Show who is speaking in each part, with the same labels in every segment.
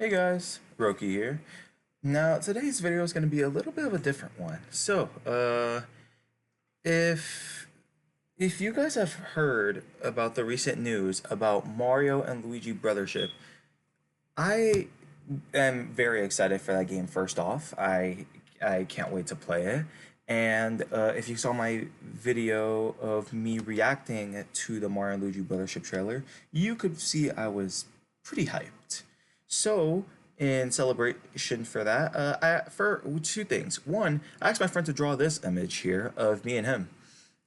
Speaker 1: Hey guys, Roki here. Now, today's video is going to be a little bit of a different one. If you guys have heard about the recent news about Mario and Luigi Brothership, I am very excited for that game. First off, I can't wait to play it. And if you saw my video of me reacting to the Mario and Luigi Brothership trailer, you could see I was pretty hyped. So, in celebration for that, for two things. One, I asked my friend to draw this image here of me and him.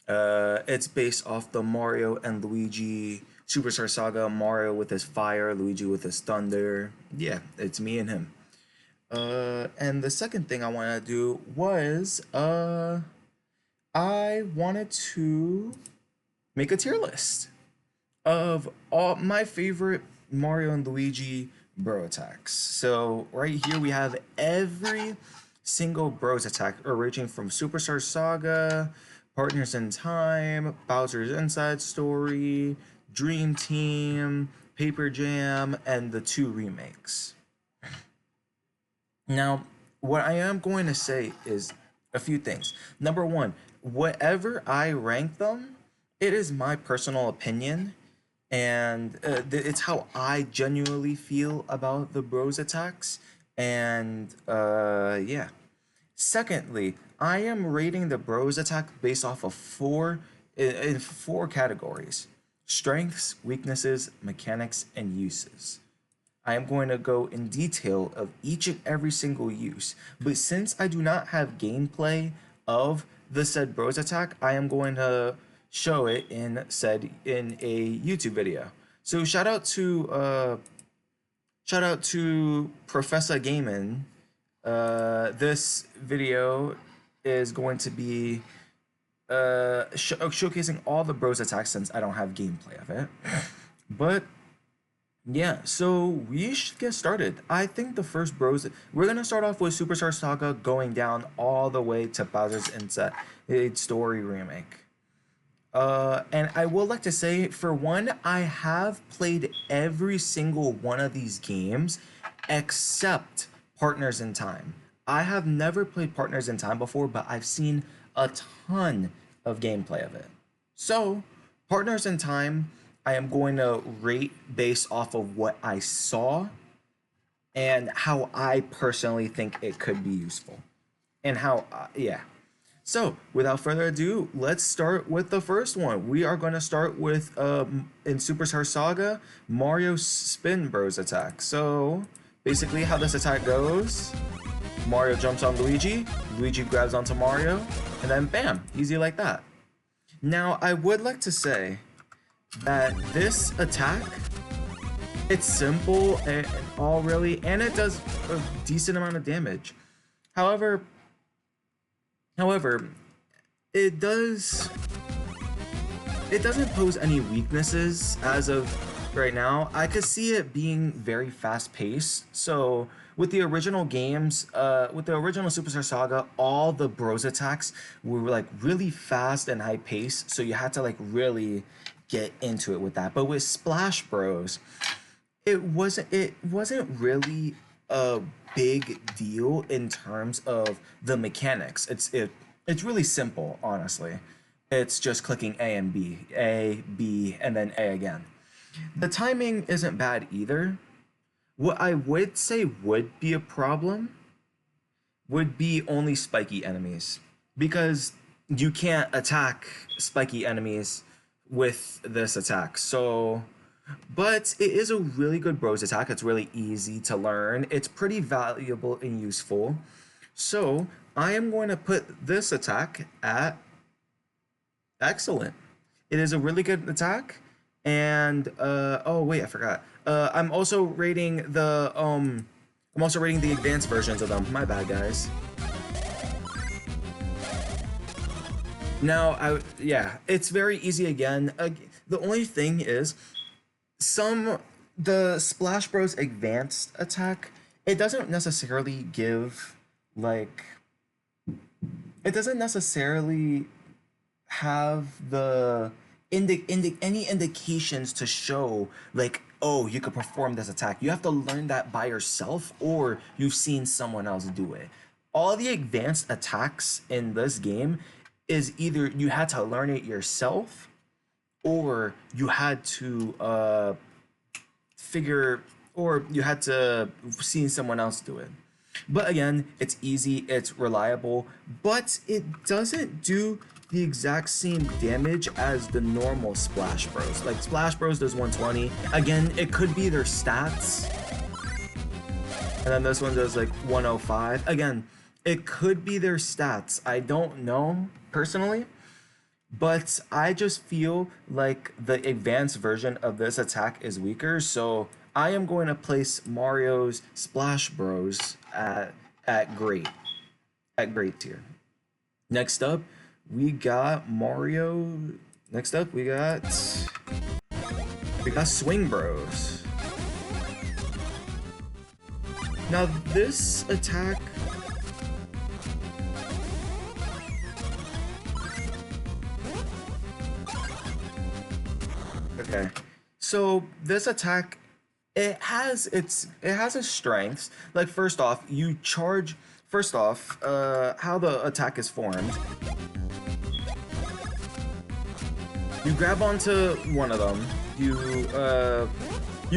Speaker 1: It's based off the Mario and Luigi Superstar Saga. Mario with his fire, Luigi with his thunder. Yeah, it's me and him. And the second thing I wanted to do was I wanted to make a tier list of all my favorite Mario and Luigi bro attacks. So right here we have every single bros attack originating from Superstar Saga, Partners in Time, Bowser's Inside Story, Dream Team, Paper Jam, and the two remakes. Now, what I am going to say is a few things. Number one, whatever I rank them, it is my personal opinion, and it's how I genuinely feel about the bros attacks. And yeah. Secondly, I am rating the bros attack based off of in four categories: strengths, weaknesses, mechanics, and uses. I am going to go in detail of each and every single use. But since I do not have gameplay of the said bros attack, I am going to show it in a YouTube video. So shout out to Professor Gaiman. This video is going to be showcasing all the bros attacks since I don't have gameplay of it. But yeah, so we should get started. I think the first bros, we're gonna start off with Superstar Saga going down all the way to Bowser's Inside Story remake. And I would like to say, for one, I have played every single one of these games except Partners in Time. I have never played Partners in Time before, but I've seen a ton of gameplay of it. So, Partners in Time, I am going to rate based off of what I saw and how I personally think it could be useful. And how, yeah. So, without further ado, let's start with the first one. We are going to start with, in Superstar Saga, Mario Spin Bros attack. So, basically how this attack goes, Mario jumps on Luigi, Luigi grabs onto Mario, and then bam, easy like that. Now, I would like to say that this attack, it's simple and all really, and it does a decent amount of damage. However, it doesn't pose any weaknesses as of right now. I could see it being very fast paced. So with the original games, with the original Superstar Saga, all the bros attacks were like really fast and high paced. So you had to like really get into it with that. But with Splash Bros, it wasn't really a big deal in terms of the mechanics. It's really simple, honestly. It's just clicking A, B, and then A again. The timing isn't bad either. What I would say would be a problem would be only spiky enemies, because you can't attack spiky enemies with this attack. So, but it is a really good bros attack. It's really easy to learn. It's pretty valuable and useful. So I am going to put this attack at excellent. It is a really good attack. And oh wait, I forgot. I'm also rating the advanced versions of them. My bad, guys. Now, yeah, it's very easy again. The only thing is, the Splash Bros advanced attack, it doesn't necessarily give like it doesn't necessarily have any indications to show like oh, you could perform this attack. You have to learn that by yourself, or you've seen someone else do it. All the advanced attacks in this game is either you had to learn it yourself, or you had to figure, or you had to see someone else do it. But again, it's easy, it's reliable, but it doesn't do the exact same damage as the normal Splash Bros. Like Splash Bros does 120. Again, it could be their stats. And then this one does like 105. Again, it could be their stats. I don't know personally, but I just feel like the advanced version of this attack is weaker. So I am going to place Mario's Splash Bros at great tier. Next up, we got Mario. Next up, we got Swing Bros. Now this attack, okay, so this attack, it has its strengths. Like first off, you charge. First off, how the attack is formed. You grab onto one of them. You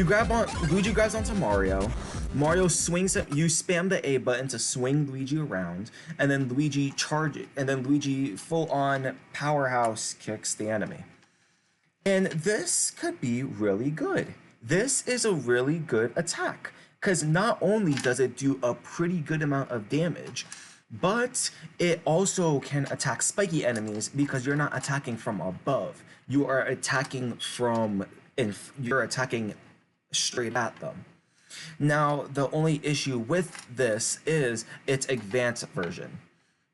Speaker 1: grab on. Luigi grabs onto Mario. Mario swings it. You spam the A button to swing Luigi around, and then Luigi charges. And then Luigi full on powerhouse kicks the enemy. And this could be really good. This is a really good attack, because not only does it do a pretty good amount of damage, but it also can attack spiky enemies because you're not attacking from above. You are attacking you're attacking straight at them. Now, the only issue with this is its advanced version.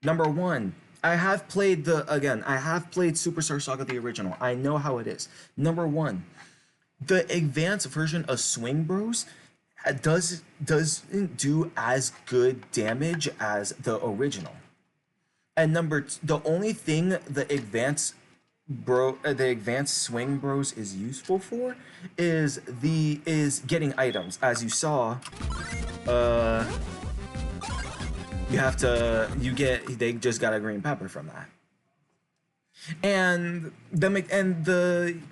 Speaker 1: Number one, I have played Superstar Saga the original. I know how it is. Number one, the advanced version of Swing Bros doesn't do as good damage as the original. And the only thing the advanced Swing Bros is useful for is getting items. As you saw, they just got a green pepper from that. And the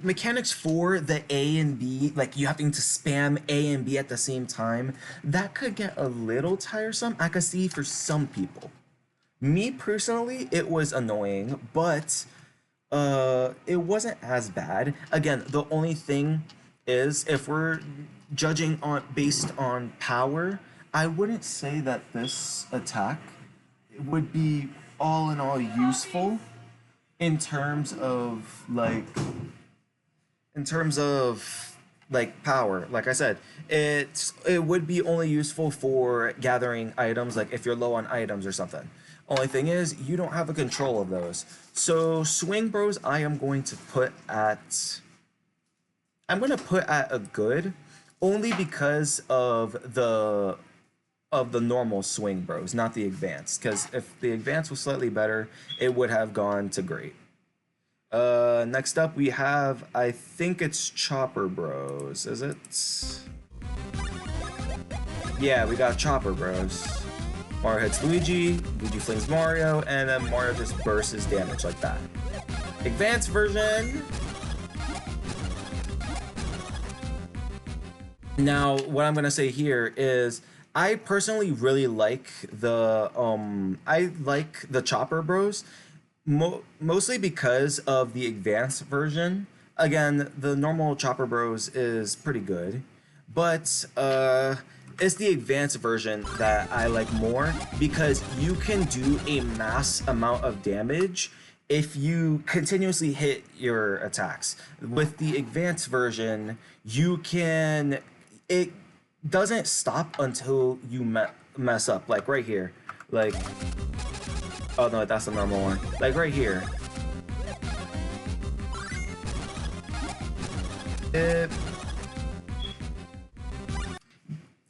Speaker 1: mechanics for the A and B, like you having to spam A and B at the same time, that could get a little tiresome. I could see for some people. Me personally, it was annoying, but it wasn't as bad. Again, the only thing is, if we're judging based on power, I wouldn't say that this attack would be all in all useful in terms of power. Like I said, it would be only useful for gathering items, like if you're low on items or something. Only thing is, you don't have a control of those. So Swing Bros, I'm going to put at a good, only because of the normal Swing Bros, not the advanced. Because if the advanced was slightly better, it would have gone to great. Next up we have, I think it's Chopper Bros, is it? Yeah, we got Chopper Bros. Mario hits Luigi, Luigi flings Mario, and then Mario just bursts his damage like that. Advanced version. Now, what I'm gonna say here is, I personally really like the Chopper Bros, mostly because of the advanced version. Again, the normal Chopper Bros is pretty good, but it's the advanced version that I like more, because you can do a mass amount of damage if you continuously hit your attacks. With the advanced version, it doesn't stop until you mess up. Like right here, like, oh no, that's the normal one. Like right here,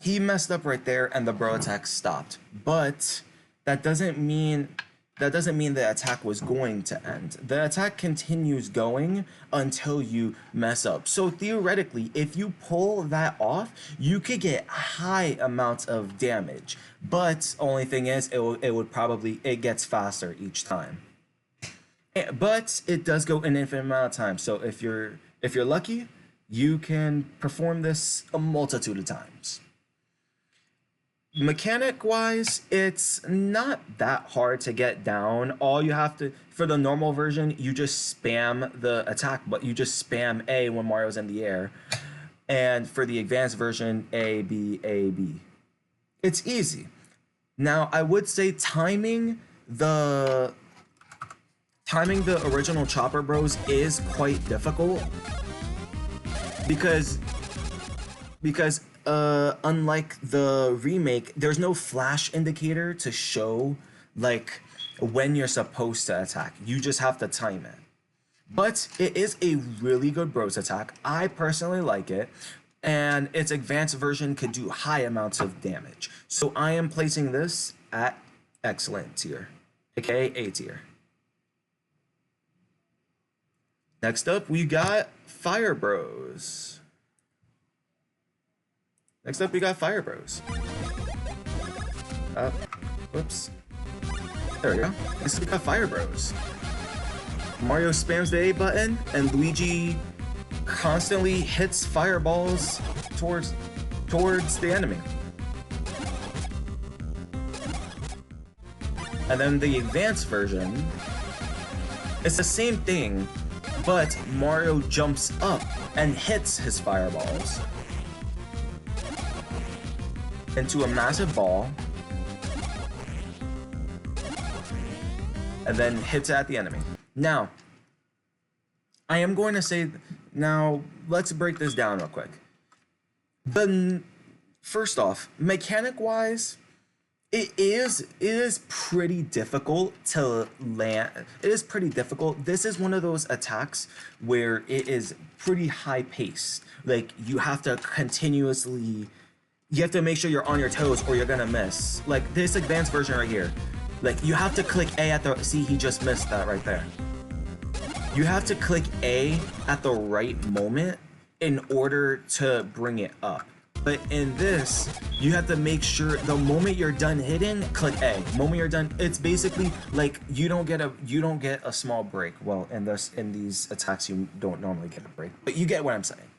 Speaker 1: he messed up right there and the bro attack stopped. But that doesn't mean that doesn't mean the attack was going to end. The attack continues going until you mess up. So theoretically, if you pull that off, you could get high amounts of damage. But only thing is, it would probably, it gets faster each time. But it does go an infinite amount of time. So if you're lucky, you can perform this a multitude of times. Mechanic wise, it's not that hard to get down. All you have to, for the normal version, you just spam the attack, but you just spam A when Mario's in the air. And for the advanced version, A, B, A, B. It's easy. Now, I would say timing the original Chopper Bros is quite difficult because unlike the remake, there's no flash indicator to show like when you're supposed to attack. You just have to time it. But it is a really good Bros attack. I personally like it, and its advanced version could do high amounts of damage. So I am placing this at excellent tier, aka A tier. Next up, we got Fire Bros. Next up, we got Fire Bros. Whoops. There we go. Next up, we got Fire Bros. Mario spams the A button, and Luigi constantly hits fireballs towards the enemy. And then the advanced version, it's the same thing, but Mario jumps up and hits his fireballs into a massive ball and then hits at the enemy. Now, I am going to say, now let's break this down real quick. First off, mechanic wise, it is pretty difficult to land. It is pretty difficult. This is one of those attacks where it is pretty high paced. Like you have to make sure you're on your toes or you're gonna miss. Like this advanced version right here. Like you have to click A at the, see, he just missed that right there. You have to click A at the right moment in order to bring it up. But in this, you have to make sure the moment you're done hitting, click A. Moment you're done, it's basically like you don't get a small break. Well, in these attacks, you don't normally get a break, but you get what I'm saying.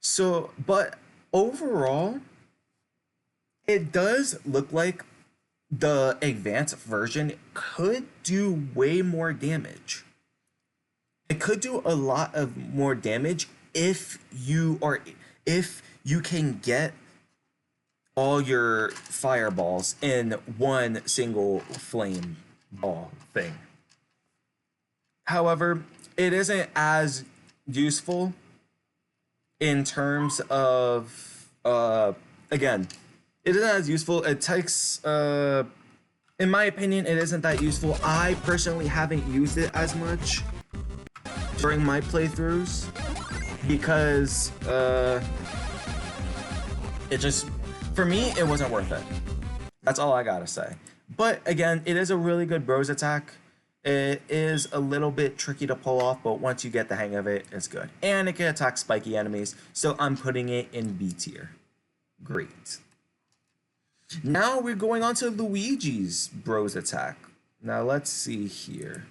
Speaker 1: So, but overall, it does look like the advanced version could do way more damage. It could do a lot of more damage if you can get all your fireballs in one single flame ball thing. However, it isn't as useful in terms of again, it isn't as useful. It takes in my opinion, it isn't that useful. I personally haven't used it as much during my playthroughs because it just, for me, it wasn't worth it. That's all I gotta say. But again, it is a really good Bros attack. It is a little bit tricky to pull off, but once you get the hang of it, it's good. And it can attack spiky enemies, so I'm putting it in B tier. Great. Now we're going on to Luigi's Bros attack. Now let's see here.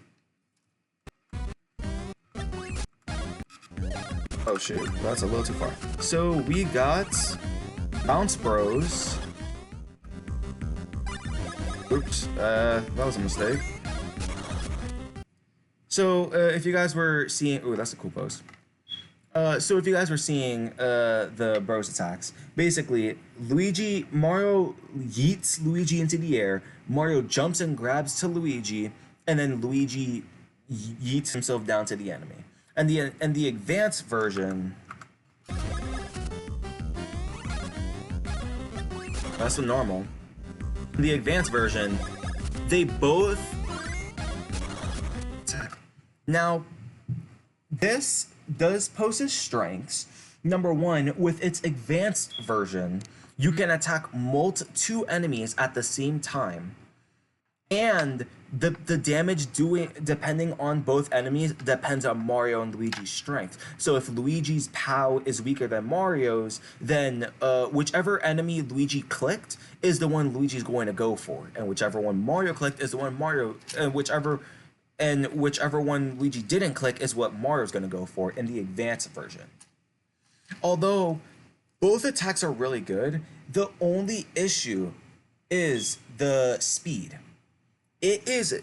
Speaker 1: Oh shoot, that's a little too far. So we got Bounce Bros. Oops, that was a mistake. So if you guys were seeing, ooh, that's a cool pose. So if you guys were seeing the Bros attacks, basically Mario yeets Luigi into the air, Mario jumps and grabs to Luigi, and then Luigi yeets himself down to the enemy. And the advanced version, that's the normal. The advanced version, they both attack. Now, this does post its strengths. Number one, with its advanced version, you can attack two enemies at the same time. And the damage doing depending on both enemies depends on Mario and Luigi's strength. So if Luigi's POW is weaker than Mario's, then whichever enemy Luigi clicked is the one Luigi's going to go for, and whichever one Mario clicked is the one Mario, and whichever one Luigi didn't click is what Mario's going to go for in the advanced version. Although both attacks are really good, the only issue is the speed. It is,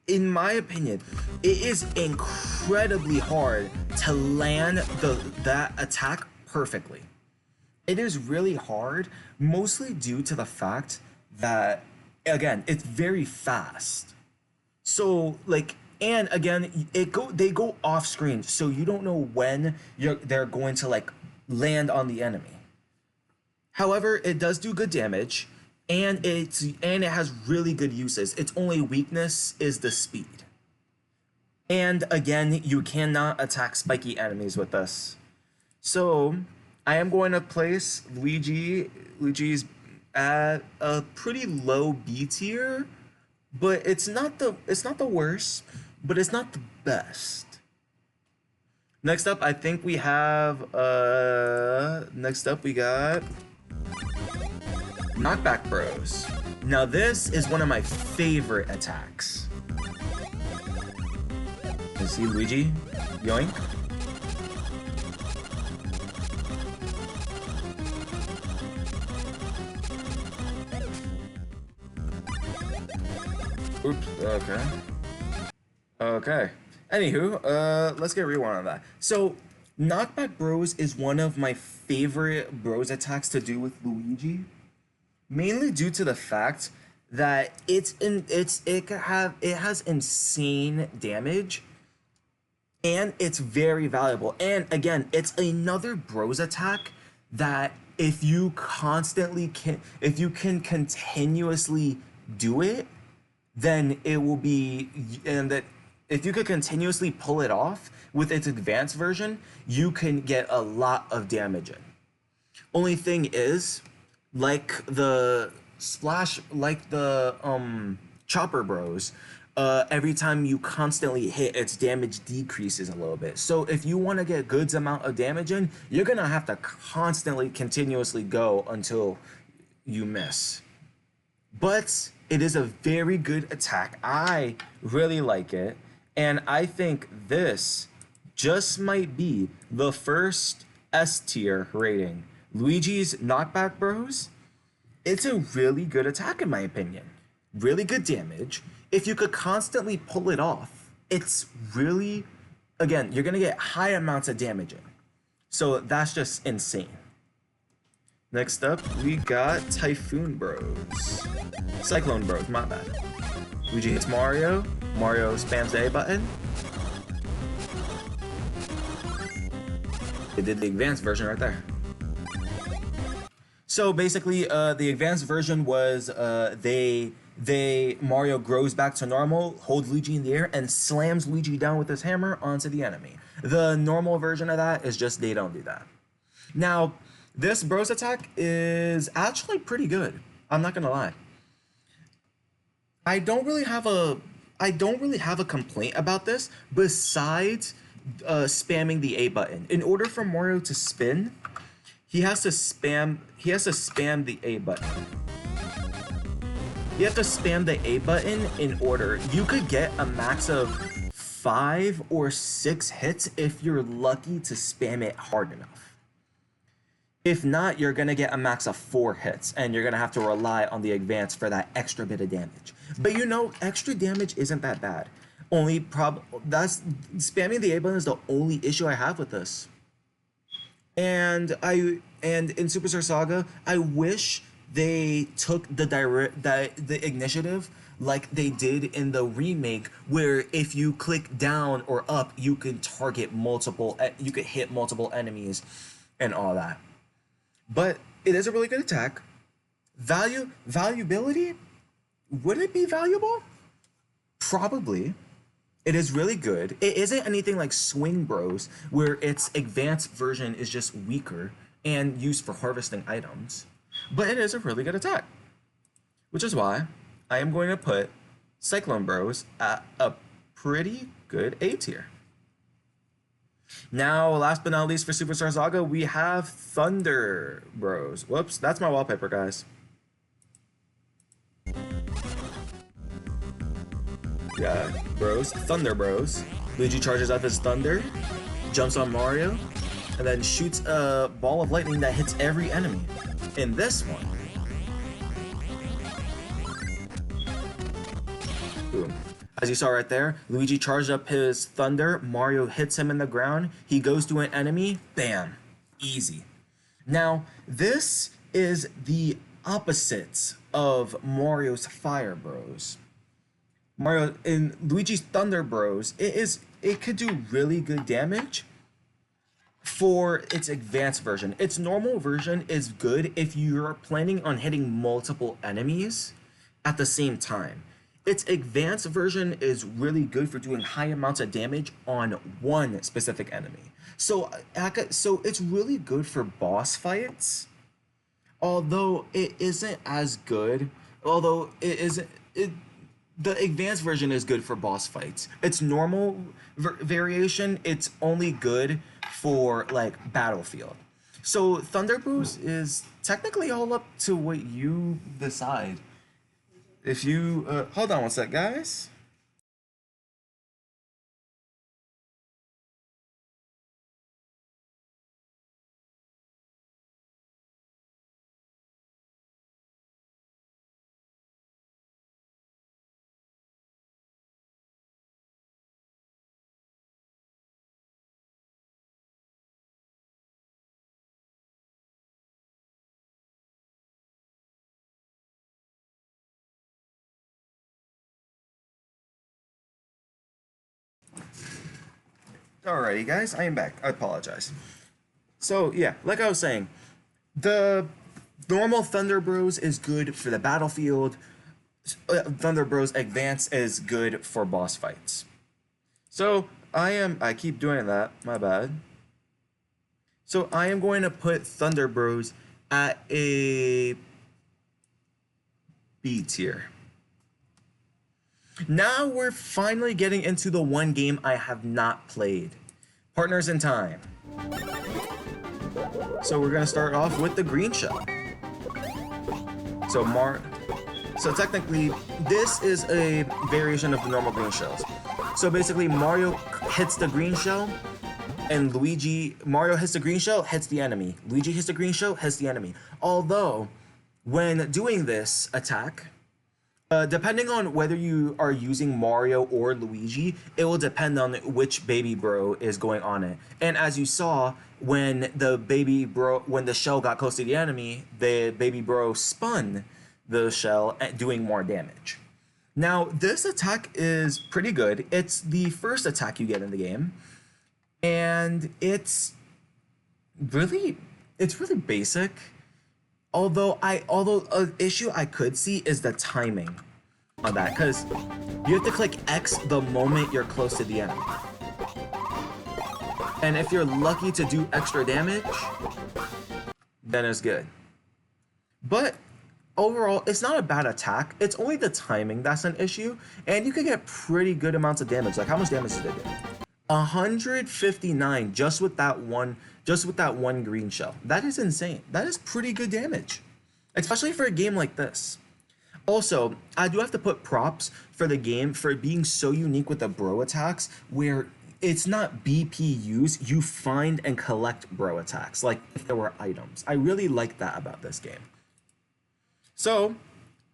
Speaker 1: in my opinion, it is incredibly hard to land that attack perfectly. It is really hard, mostly due to the fact that, again, it's very fast. So like, and again, they go off screen, so you don't know when they're going to like land on the enemy. However, it does do good damage, and it has really good uses. Its only weakness is the speed. And again, you cannot attack spiky enemies with this. So I am going to place Luigi. Luigi's at a pretty low B tier, but it's not the worst, but it's not the best. Next up, I think we have next up we got Knockback Bros. Now this is one of my favorite attacks. You see Luigi? Yoink. Oops, okay. Okay. Anywho, let's get a rewind on that. So, Knockback Bros is one of my favorite Bros attacks to do with Luigi. Mainly due to the fact that it has insane damage, and it's very valuable. And again, it's another Bros attack that if you can continuously do it, then it will be, and that if you could continuously pull it off with its advanced version, you can get a lot of damage in. Only thing is, like the Chopper Bros, every time you constantly hit, its damage decreases a little bit. So if you want to get good amount of damage in, you're gonna have to constantly, continuously go until you miss. But it is a very good attack. I really like it, and I think this just might be the first S tier rating. Luigi's Knockback Bros. It's a really good attack in my opinion. Really good damage. If you could constantly pull it off, it's really, again, you're gonna get high amounts of damage in. So that's just insane. Next up, we got Typhoon Bros. Cyclone Bros, my bad. Luigi hits Mario. Mario spams the A button. It did the advanced version right there. So basically, the advanced version was Mario grows back to normal, holds Luigi in the air, and slams Luigi down with his hammer onto the enemy. The normal version of that is just they don't do that. Now, this Bros attack is actually pretty good. I'm not gonna lie. I don't really have a complaint about this besides spamming the A button. In order for Mario to spin, he has to spam the A button. You have to spam the A button in order. You could get a max of 5 or 6 hits if you're lucky to spam it hard enough. If not, you're gonna get a max of 4 hits, and you're gonna have to rely on the advance for that extra bit of damage. But you know, extra damage isn't that bad. That's spamming the A button is the only issue I have with this. And in Superstar Saga, I wish they took the initiative like they did in the remake, where if you click down or up, you can hit multiple enemies and all that. But it is a really good attack. Valuability? Would it be valuable? Probably. It is really good. It isn't anything like Swing Bros, where its advanced version is just weaker and used for harvesting items. But it is a really good attack. Which is why I am going to put Cyclone Bros at a pretty good A tier. Now, last but not least for Superstar Saga, we have Thunder Bros. Whoops, that's my wallpaper, guys. Yeah, Bros. Thunder Bros. Luigi charges up his thunder, jumps on Mario, and then shoots a ball of lightning that hits every enemy. In this one, boom. As you saw right there, Luigi charged up his thunder, Mario hits him in the ground, he goes to an enemy, bam, easy. Now, this is the opposite of Mario's Fire Bros. Mario in Luigi's Thunder Bros, it could do really good damage for its advanced version. Its normal version is good if you're planning on hitting multiple enemies at the same time. Its advanced version is really good for doing high amounts of damage on one specific enemy. So it's really good for boss fights, although it isn't as good. Although it isn't, the advanced version is good for boss fights. Its normal variation, it's only good for like Battlefield. So Thunder Bros is technically all up to what you decide. If you hold on one sec, guys. Alrighty, guys, I am back. I apologize. So yeah, like I was saying, the normal Thunder Bros is good for the battlefield. Thunder Bros Advance is good for boss fights. So I keep doing that. My bad. So I am going to put Thunder Bros at a B tier. Now we're finally getting into the one game I have not played. Partners in Time. So we're gonna start off with the green shell. So technically, this is a variation of the normal green shells. So basically, Mario hits the green shell, and Mario hits the green shell, hits the enemy. Luigi hits the green shell, hits the enemy. Although, when doing this attack, depending on whether you are using Mario or Luigi, it will depend on which baby bro is going on it. And as you saw, when the shell got close to the enemy, the baby bro spun the shell, doing more damage. Now, this attack is pretty good. It's the first attack you get in the game, and it's really basic. Although an issue I could see is the timing on that, because you have to click X the moment you're close to the enemy. And if you're lucky to do extra damage, then it's good. But overall, it's not a bad attack. It's only the timing that's an issue, and you can get pretty good amounts of damage. Like, how much damage did it do? 159 just with that one green shell. That is insane. That is pretty good damage, especially for a game like this. Also, I do have to put props for the game for being so unique with the bro attacks, where it's not BPUs, you find and collect bro attacks, like if there were items. I really like that about this game. So,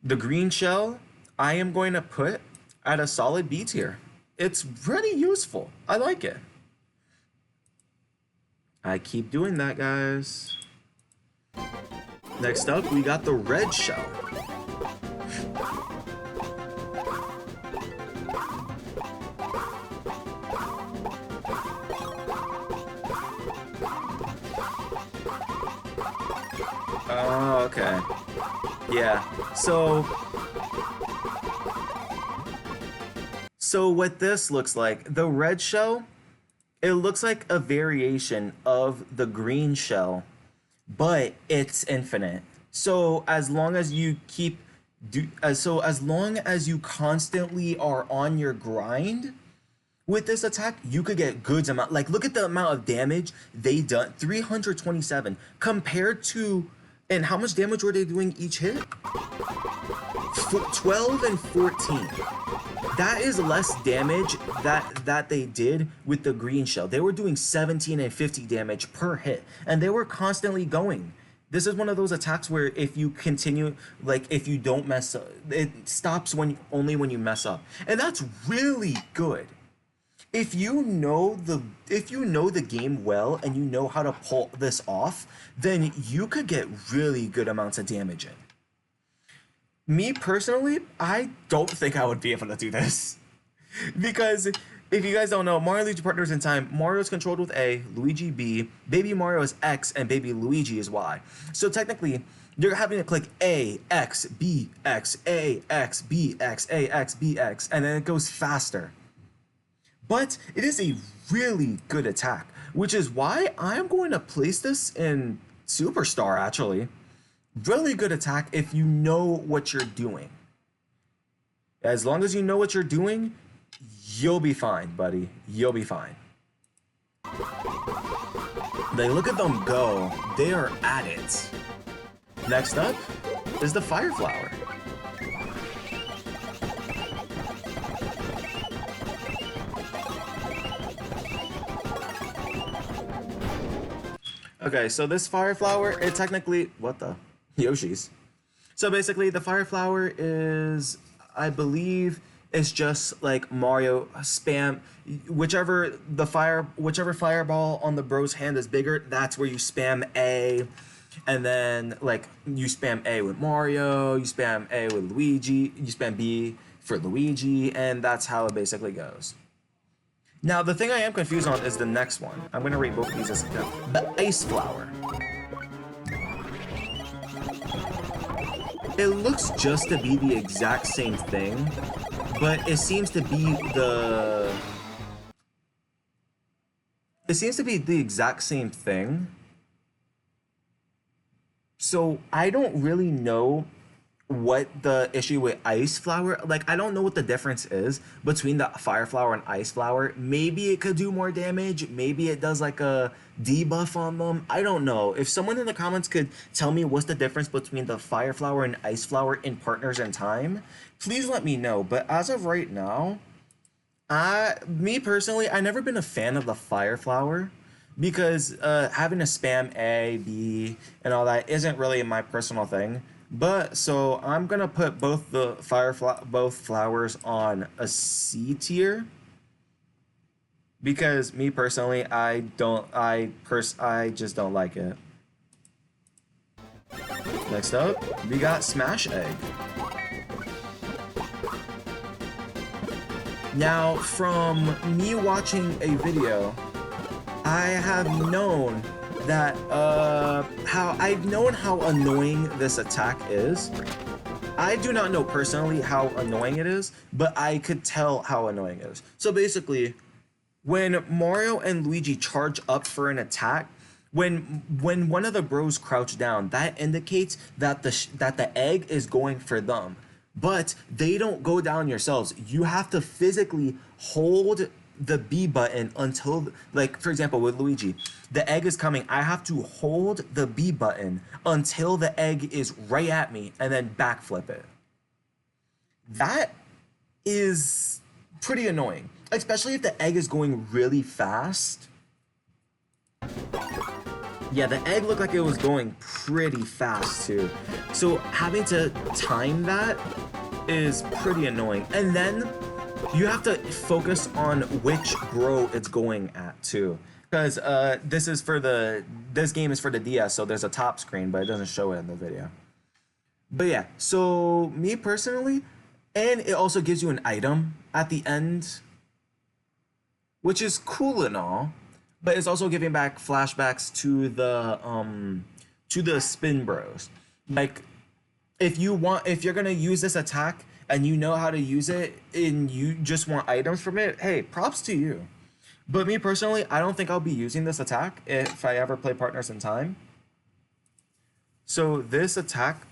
Speaker 1: the green shell, I am going to put at a solid B tier. It's pretty useful. I like it. I keep doing that, guys. Next up, we got the red shell. Oh, okay. Yeah. So what this looks like, the red shell, it looks like a variation of the green shell, but it's infinite. So as long as you keep So as long as you constantly are on your grind with this attack, you could get good amount. Like, look at the amount of damage they done. 327 compared to, and how much damage were they doing each hit? 12 and 14. That is less damage that they did with the green shell. They were doing 17 and 50 damage per hit, and they were constantly going. This is one of those attacks where if you continue, like if you don't mess up, it stops when only when you mess up, and that's really good. If you know the game well and you know how to pull this off, then you could get really good amounts of damage in. Me personally, I don't think I would be able to do this. Because if you guys don't know, Mario Luigi Partners in Time, Mario is controlled with A, Luigi B, Baby Mario is X, and Baby Luigi is Y. So technically, you're having to click A, X, B, X, A, X, B, X, A, X, B, X, and then it goes faster. But it is a really good attack, which is why I'm going to place this in Superstar, actually. Really good attack if you know what you're doing. As long as you know what you're doing, you'll be fine, buddy. You'll be fine. Like, look at them go. They are at it. Next up is the Fire Flower. Okay, so this Fire Flower, it technically... What the? Yoshi's. So basically, the Fire Flower is, I believe, it's just like Mario spam whichever fireball on the bro's hand is bigger, that's where you spam A, and then like you spam A with Mario, you spam A with Luigi, you spam B for Luigi, and that's how it basically goes. Now the thing I am confused on is the next one. I'm gonna rate both of these as the Ice Flower. It looks just to be the exact same thing, but it seems to be the... It seems to be the exact same thing. So I don't really know what the issue with Ice Flower, like I don't know what the difference is between the Fire Flower and Ice Flower. Maybe it could do more damage, maybe it does like a debuff on them, I don't know. If someone in the comments could tell me what's the difference between the Fire Flower and Ice Flower in Partners in Time, please let me know. But as of right now, me personally, I've never been a fan of the Fire Flower because having to spam A, B, and all that isn't really my personal thing. But so I'm gonna put both the both flowers on a C tier because me personally, I just don't like it. Next up, we got Smash Egg. Now, from me watching a video, I have known that how annoying this attack is. I do not know personally how annoying it is, but I could tell how annoying it is. So basically, when Mario and Luigi charge up for an attack, when one of the bros crouch down, that indicates that the egg is going for them. But they don't go down yourselves. You have to physically hold the B button until, like for example with Luigi, the egg is coming, I have to hold the B button until the egg is right at me and then backflip it. That is pretty annoying, especially if the egg is going really fast. Yeah, the egg looked like it was going pretty fast too. So having to time that is pretty annoying. And then you have to focus on which bro it's going at too. Because this game is for the DS, so there's a top screen, but it doesn't show it in the video. But yeah, so me personally, and it also gives you an item at the end, which is cool and all, but it's also giving back flashbacks to the Spin Bros. Like, if you're gonna use this attack and you know how to use it and you just want items from it, hey, props to you. But me personally, I don't think I'll be using this attack if I ever play Partners in Time. So this attack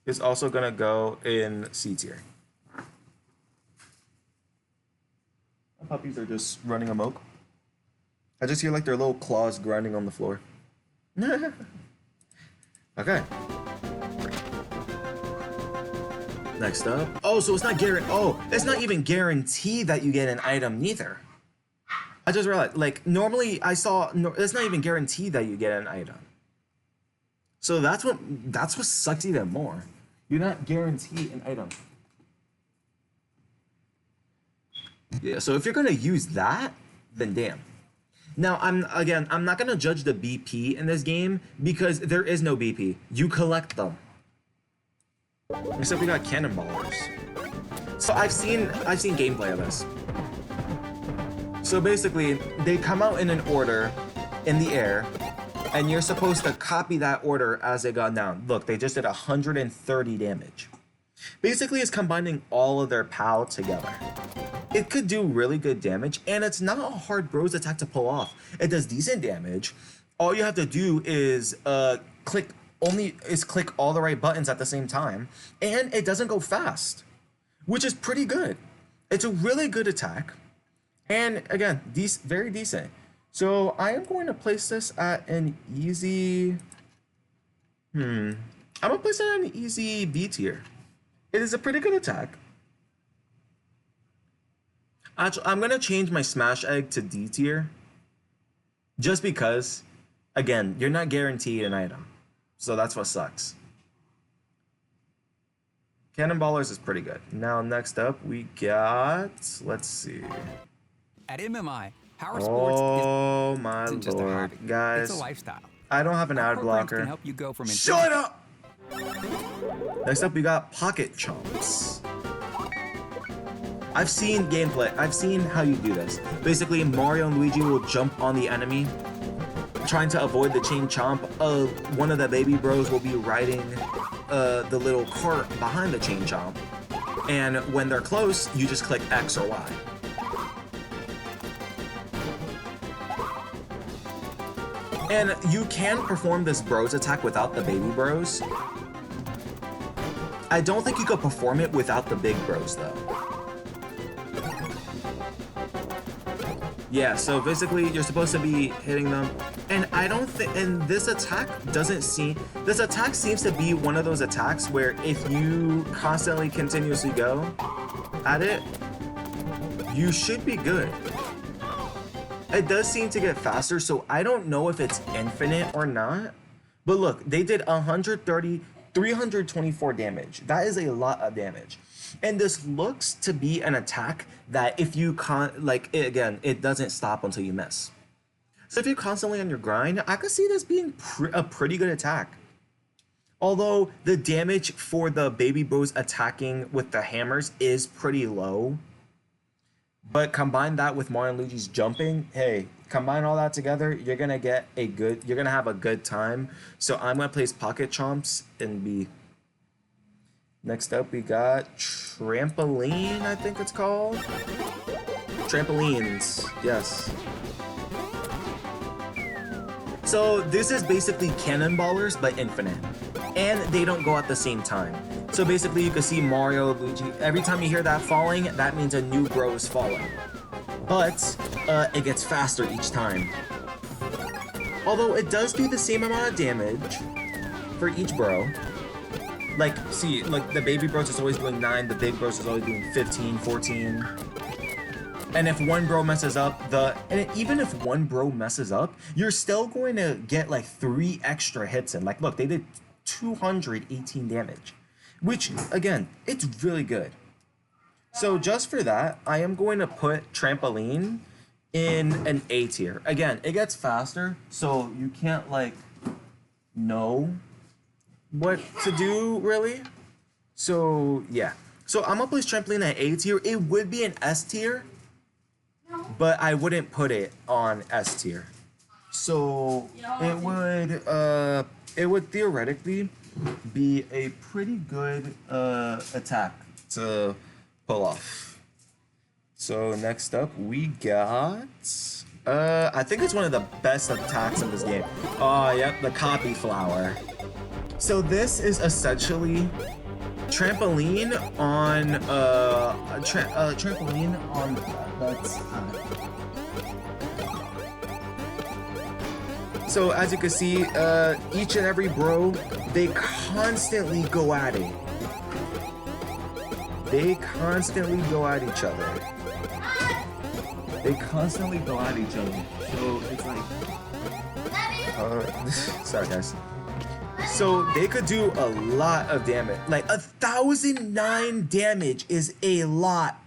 Speaker 1: is also gonna go in C tier. The puppies are just running amok. I just hear like their little claws grinding on the floor. Okay. Next up. Oh, so it's not it's not even guaranteed that you get an item neither. I just realized, like, normally it's not even guaranteed that you get an item. So that's what sucks even more. You're not guaranteed an item. Yeah, so if you're gonna use that, then damn. Now, I'm not gonna judge the BP in this game because there is no BP. You collect them. Except we got cannonballers. So I've seen gameplay of this. So basically, they come out in an order in the air, and you're supposed to copy that order as they got down. Look, they just did 130 damage. Basically, it's combining all of their POW together. It could do really good damage, and it's not a hard bros attack to pull off. It does decent damage. All you have to do is click all the right buttons at the same time, and it doesn't go fast, which is pretty good. It's a really good attack, and again, very decent. So I am going to place this at an easy. I'm gonna place it at an easy B tier. It is a pretty good attack. Actually, I'm gonna change my Smash Egg to D tier, just because, again, you're not guaranteed an item, so that's what sucks. Cannonballers is pretty good. Now, next up, we got, let's see.
Speaker 2: At MMI, power sports isn't just a hobby.
Speaker 1: Guys,
Speaker 2: it's a lifestyle.
Speaker 1: I don't have an ad blocker.
Speaker 2: Can help you go from
Speaker 1: Shut up! Next up, we got Pocket Chomps. I've seen gameplay. I've seen how you do this. Basically, Mario and Luigi will jump on the enemy, trying to avoid the chain chomp. One of the baby bros will be riding the little cart behind the chain chomp. And when they're close, you just click X or Y. And you can perform this bros attack without the baby bros. I don't think you could perform it without the big bros though. Yeah, so basically you're supposed to be hitting them, and I don't think, and this attack seems to be one of those attacks where if you constantly continuously go at it, you should be good. It does seem to get faster, so I don't know if it's infinite or not, but look, they did 324 damage. That is a lot of damage. And this looks to be an attack that if you it doesn't stop until you miss. So if you're constantly on your grind, I could see this being a pretty good attack. Although the damage for the baby bros attacking with the hammers is pretty low. But combine that with Mario and Luigi's jumping, hey, combine all that together, you're gonna have a good time. So I'm gonna place Pocket Chomps in B. Next up, we got Trampoline, I think it's called. Trampolines, yes. So this is basically cannonballers, but infinite. And they don't go at the same time. So basically you can see Mario, Luigi, every time you hear that falling, that means a new bro is falling. But it gets faster each time. Although it does do the same amount of damage for each bro. Like, see, like the baby bros is always doing 9, the big bros is always doing 15, 14. And if one bro messes up, even if one bro messes up, you're still going to get like 3 extra hits in. Like, look, they did 218 damage, which again, it's really good. So just for that, I am going to put Trampoline in an A tier. Again, it gets faster, so you can't like know what to do really. So yeah, so I'm gonna place Trampoline at A tier. It would be an S tier, but I wouldn't put it on S tier. So it would theoretically be a pretty good attack to pull off. So next up we got I think it's one of the best attacks in this game. Oh yep, the copy flower. So this is essentially trampoline on trampoline on that's so as you can see, each and every bro, they constantly go at it. They constantly go at each other. They constantly go at each other. So it's like sorry guys. So they could do a lot of damage. Like 1,009 damage is a lot.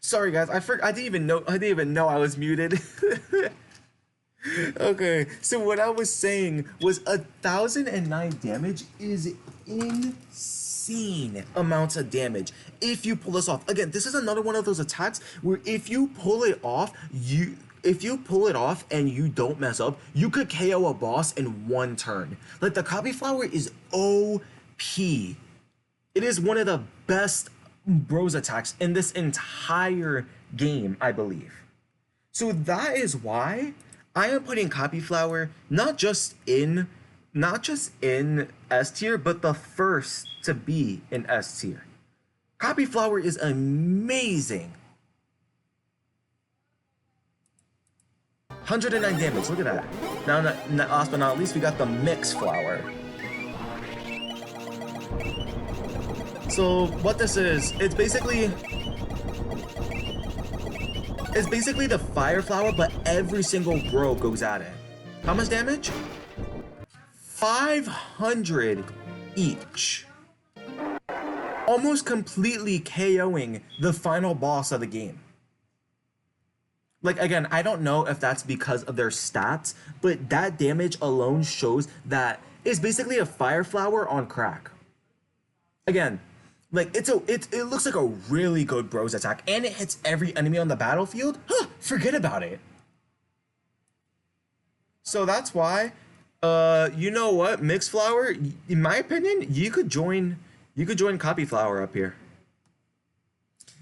Speaker 1: Sorry guys, I didn't even know I was muted. Okay, so what I was saying was 1,009 damage is insane amounts of damage if you pull this off. Again, this is another one of those attacks where if you pull it off, and you don't mess up, you could KO a boss in one turn. Like the copy flower is OP. It is one of the best bros attacks in this entire game, I believe. So that is why I am putting copy flower not just in S tier, but the first to be in S tier. Copy flower is amazing. 109 damage, look at that. Now, last but not least, we got the mix flower. So what this is, it's basically the fire flower, but every single bro goes at it. How much damage? 500 each. Almost completely KOing the final boss of the game. Like, again, I don't know if that's because of their stats, but that damage alone shows that it's basically a fire flower on crack. Again, like it looks like a really good bros attack, and it hits every enemy on the battlefield. Forget about it. So that's why, you know what, mix flower, in my opinion, you could join copy flower up here.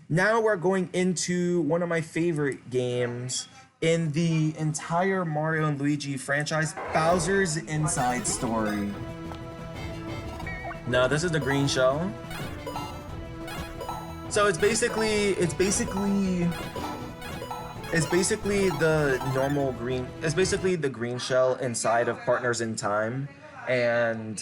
Speaker 1: Now we're going into one of my favorite games in the entire Mario and Luigi franchise, Bowser's Inside Story. Now this is the green shell. So it's basically the normal green. It's basically the green shell inside of Partners in Time, and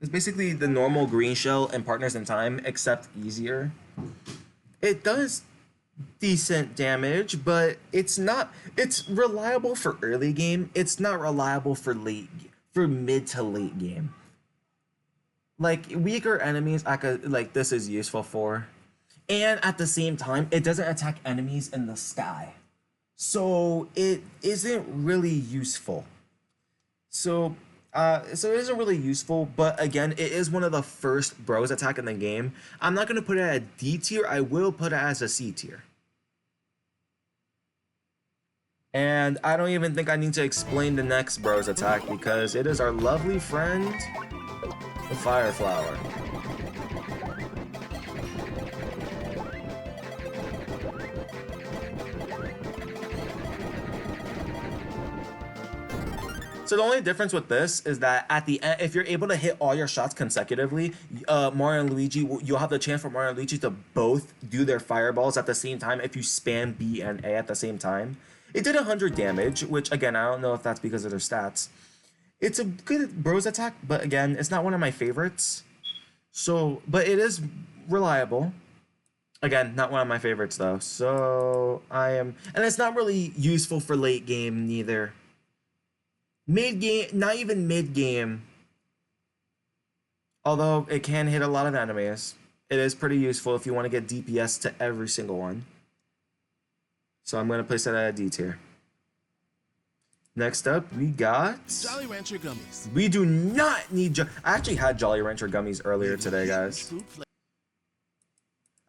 Speaker 1: it's basically the normal green shell and Partners in Time, except easier. It does decent damage, but it's not. It's reliable for early game. It's not reliable for mid to late game. Like weaker enemies, this is useful for, and at the same time, it doesn't attack enemies in the sky, so it isn't really useful. So it isn't really useful, but again, it is one of the first bros attack in the game. I'm not gonna put it at a D tier. I will put it as a C tier. And I don't even think I need to explain the next bros attack because it is our lovely friend, the Fire Flower. So the only difference with this is that at the end, if you're able to hit all your shots consecutively, Mario and Luigi, you'll have the chance for Mario and Luigi to both do their fireballs at the same time if you spam B and A at the same time. It did 100 damage, which again, I don't know if that's because of their stats. It's a good bros attack, but again, it's not one of my favorites. So, but it is reliable. Again, not one of my favorites though. So and it's not really useful for late game neither. Mid game, not even mid game. Although it can hit a lot of enemies. It is pretty useful if you want to get DPS to every single one. So I'm going to place that at a D tier. Next up, we got
Speaker 3: Jolly Rancher gummies.
Speaker 1: We do not need I actually had Jolly Rancher gummies earlier today, guys.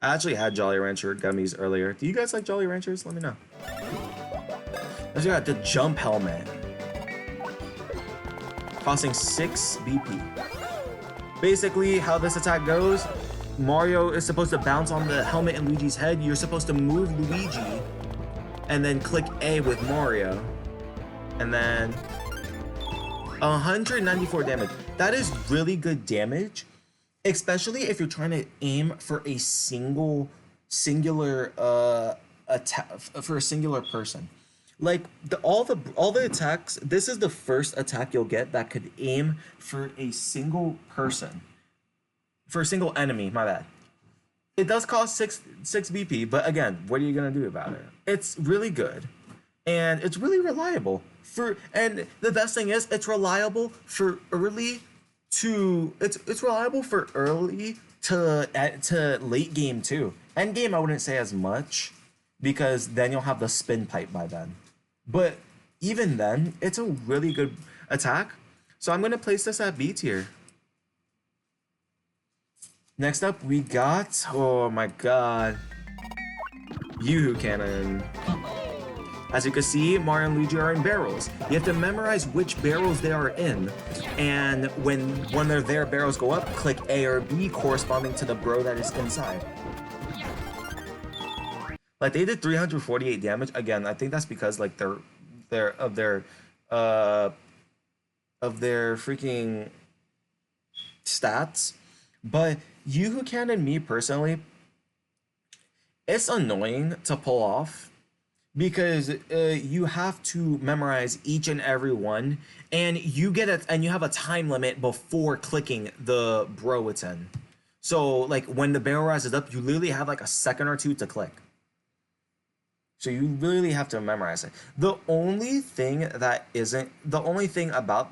Speaker 1: I actually had Jolly Rancher gummies earlier. Do you guys like Jolly Ranchers? Let me know. Let's got the jump helmet. Costing 6 BP. Basically, how this attack goes, Mario is supposed to bounce on the helmet in Luigi's head. You're supposed to move Luigi and then click A with Mario. And then 194 damage. That is really good damage, especially if you're trying to aim for a singular attack for a singular person. Like all the attacks, this is the first attack you'll get that could aim for a single person. For a single enemy, my bad. It does cost 6 BP, but again, what are you gonna do about it? It's really good. And it's really reliable. And the best thing is it's reliable for early to late game too. End game I wouldn't say as much because then you'll have the spin pipe by then. But even then, it's a really good attack. So I'm gonna place this at B tier. Next up we got, oh my god, Yoo-Hoo Cannon. As you can see, Mario and Luigi are in barrels. You have to memorize which barrels they are in. And when their barrels go up, click A or B corresponding to the bro that is inside. Like they did 348 damage. Again, I think that's because like their freaking stats. But Yoo-Hoo Cannon, me personally, it's annoying to pull off. Because you have to memorize each and every one, and you have a time limit before clicking the bro it's in. So like when the barrel rises up, you literally have like a second or two to click. So you really have to memorize it. The only thing about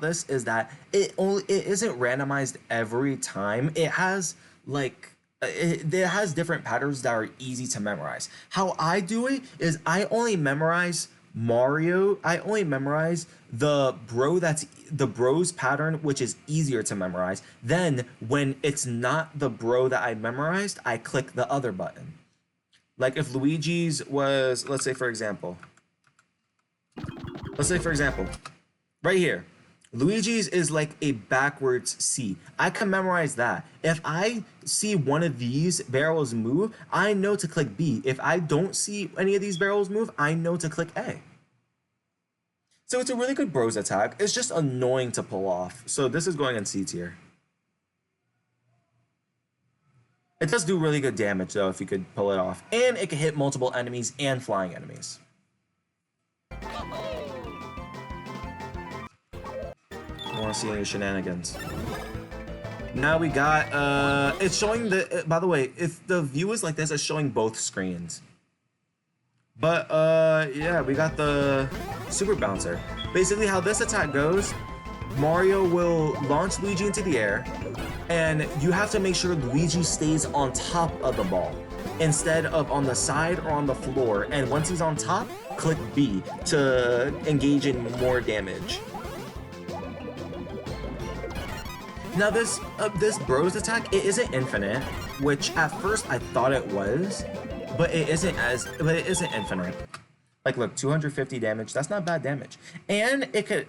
Speaker 1: this is that it isn't randomized every time. It has like. It has different patterns that are easy to memorize. How I do it is I only memorize Mario. I only memorize the bro's pattern, which is easier to memorize. Then when it's not the bro that I memorized, I click the other button. Like if Luigi's was, let's say for example, right here. Luigi's is like a backwards C. I can memorize that. If I see one of these barrels move, I know to click B. If I don't see any of these barrels move, I know to click A. So it's a really good bros attack. It's just annoying to pull off. So this is going in C tier. It does do really good damage though if you could pull it off. And it can hit multiple enemies and flying enemies. I want to see any shenanigans. Now we got, it's showing by the way, if the view is like this, it's showing both screens. But, yeah, we got the Super Bouncer. Basically how this attack goes, Mario will launch Luigi into the air, and you have to make sure Luigi stays on top of the ball, instead of on the side or on the floor. And once he's on top, click B to engage in more damage. Now this bros attack, it isn't infinite, which at first I thought it was, but it isn't infinite. Like look, 250 damage, that's not bad damage. And it could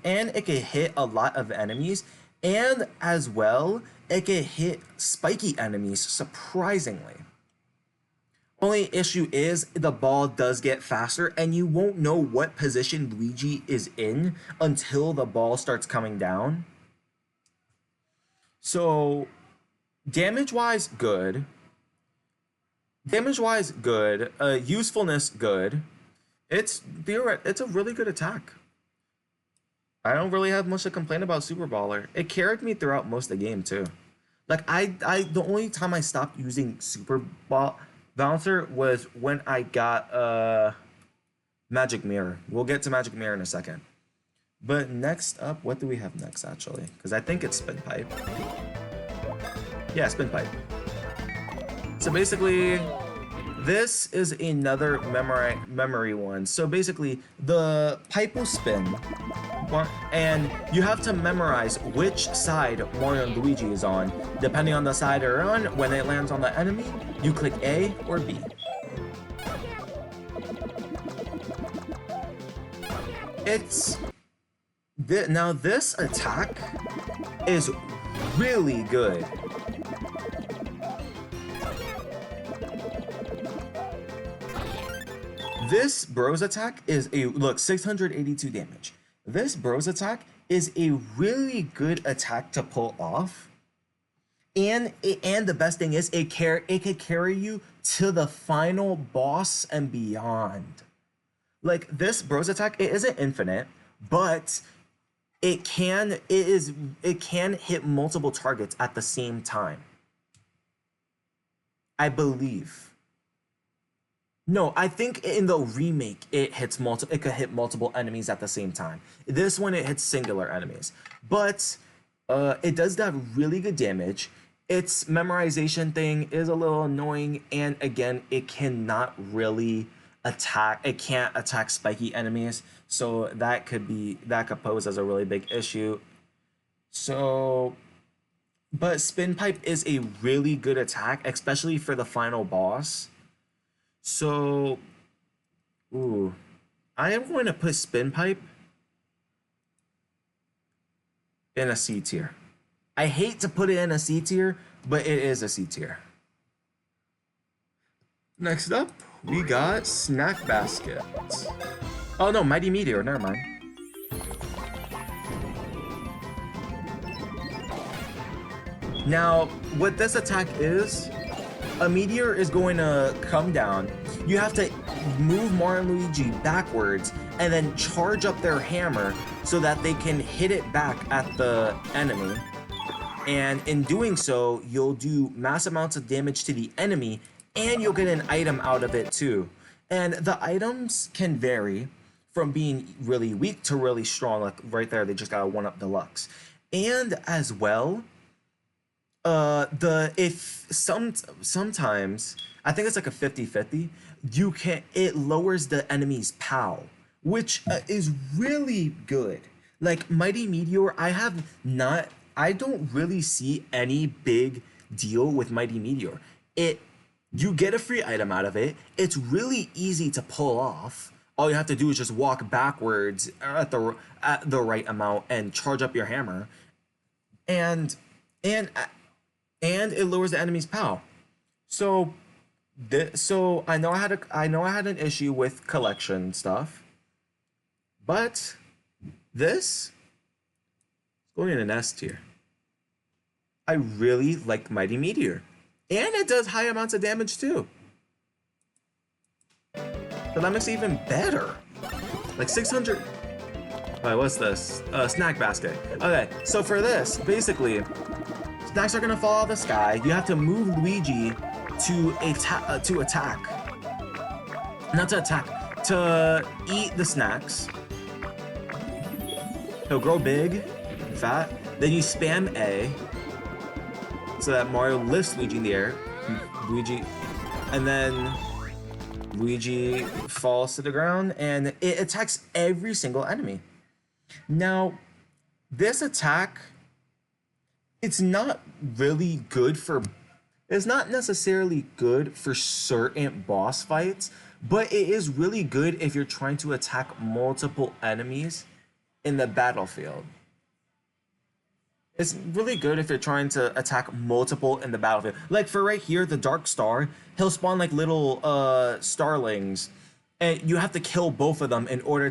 Speaker 1: hit a lot of enemies, and as well, it could hit spiky enemies surprisingly. Only issue is the ball does get faster, and you won't know what position Luigi is in until the ball starts coming down. So, damage-wise, good. Usefulness, good. It's a really good attack. I don't really have much to complain about Super Baller. It carried me throughout most of the game, too. Like, the only time I stopped using Super Bouncer was when I got, Magic Mirror. We'll get to Magic Mirror in a second. But next up, what do we have next, actually? Because I think it's Spin Pipe. Yeah, Spin Pipe. So basically, This is another memory one. So basically, the pipe will spin, and you have to memorize which side Mario and Luigi is on. Depending on the side they're on, when it lands on the enemy, you click A or B. Now this attack is really good. This Bros attack is look, 682 damage. This Bros attack is a really good attack to pull off. And the best thing is it could carry you to the final boss and beyond. Like this Bros attack, it isn't infinite, but it can hit multiple targets at the same time. I believe. No, I think in the remake it could hit multiple enemies at the same time. This one it hits singular enemies. But it does that really good damage. Its memorization thing is a little annoying, and again, it cannot really attack. It can't attack spiky enemies, so that could pose as a really big issue. So, but Spin Pipe is a really good attack, especially for the final boss. So, ooh, I am going to put Spin Pipe in a C tier. I hate to put it in a C tier, but it is a C tier. Next up, we got Snack Basket. Oh no, Mighty Meteor, never mind. Now, what this attack is, a meteor is going to come down. You have to move Mario and Luigi backwards and then charge up their hammer so that they can hit it back at the enemy. And in doing so, you'll do mass amounts of damage to the enemy, and you'll get an item out of it too. And the items can vary from being really weak to really strong. Like right there, they just got a 1-up deluxe. And as well, sometimes I think it's like a 50-50, it lowers the enemy's POW, which is really good. Like Mighty Meteor, I don't really see any big deal with Mighty Meteor. You get a free item out of it. It's really easy to pull off. All you have to do is just walk backwards at the right amount and charge up your hammer, and it lowers the enemy's POW. So I know I had an issue with collection stuff, but this is going in an S tier. I really like Mighty Meteor, and it does high amounts of damage too. So that makes it even better. Like 600. Alright, what's this? Snack Basket. Okay, so for this, basically, snacks are gonna fall out of the sky. You have to move Luigi to eat the snacks. He'll grow big, fat. Then you spam A so that Mario lifts Luigi in the air. And then Luigi falls to the ground, and it attacks every single enemy. Now, this attack, it's not necessarily good for certain boss fights, but it is really good if you're trying to attack multiple enemies in the battlefield. It's really good if you're trying to attack multiple in the battlefield. Like for right here, the Dark Star, he'll spawn like little starlings, and you have to kill both of them in order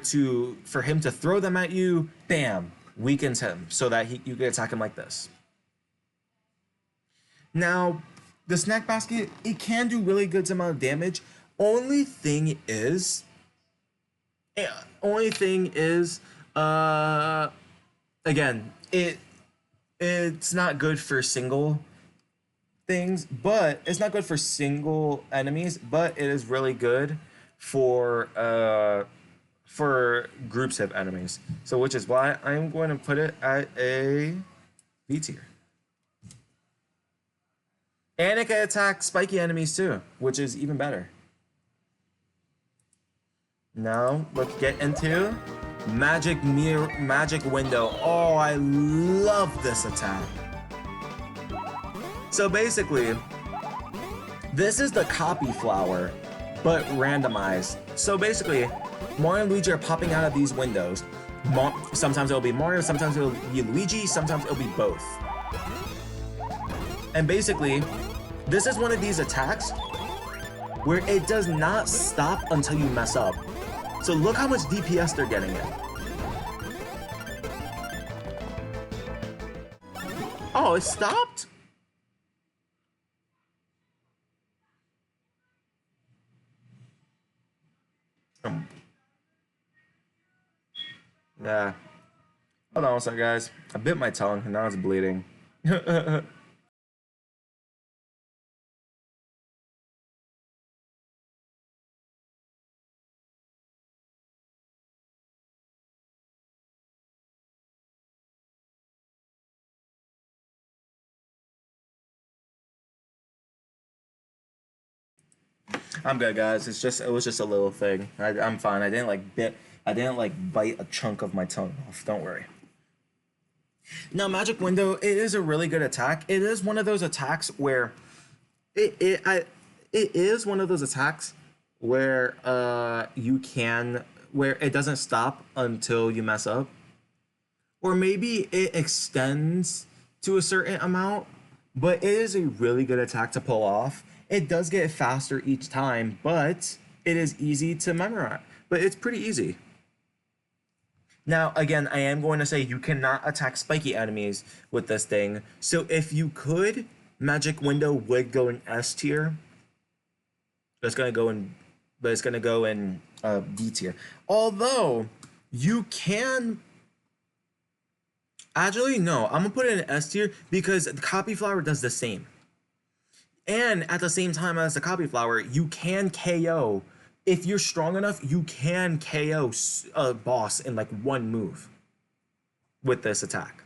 Speaker 1: for him to throw them at you. Bam, weakens him so that you can attack him like this. Now, the Snack Basket, it can do really good amount of damage. Only thing is, again, it's not good for single things, but it's not good for single enemies, but it is really good for groups of enemies. So which is why I'm going to put it at a B tier. And it can attack spiky enemies too, which is even better. Now let's get into magic window. Oh, I love this attack. So basically, this is the copy flower, but randomized. So basically, Mario and Luigi are popping out of these windows. Sometimes it'll be Mario, sometimes it'll be Luigi, sometimes it'll be both. And basically, this is one of these attacks where it does not stop until you mess up. So look how much DPS they're getting in. Oh, it stopped? Yeah. Hold on a second, guys. I bit my tongue and now it's bleeding. I'm good, guys. It was just a little thing. I'm fine. I didn't like bite a chunk of my tongue off. Don't worry. Now, Magic Window, it is a really good attack. It is one of those attacks where it is one of those attacks where where it doesn't stop until you mess up. Or maybe it extends to a certain amount, but it is a really good attack to pull off. It does get faster each time, but it is easy to memorize. But it's pretty easy. Now, again, I am going to say you cannot attack spiky enemies with this thing. So if you could, Magic Window would go in S tier. It's gonna go in D tier. Although you can actually no, I'm gonna put it in S tier because the copy flower does the same. And at the same time as the copy flower, you can KO. If you're strong enough, you can KO a boss in like one move with this attack.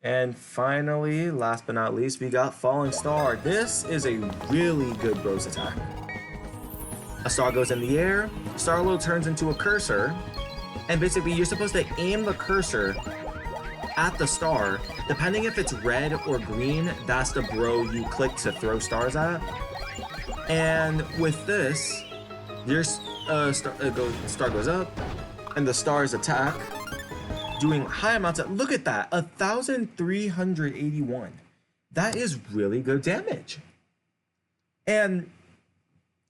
Speaker 1: And finally, last but not least, we got Falling Star. This is a really good bros attack. A star goes in the air, Starlo turns into a cursor, and basically you're supposed to aim the cursor at the star. Depending if it's red or green, that's the bro you click to throw stars at. And with this, your star goes up, and the stars attack, doing high amounts of, look at that, 1,381. That is really good damage. And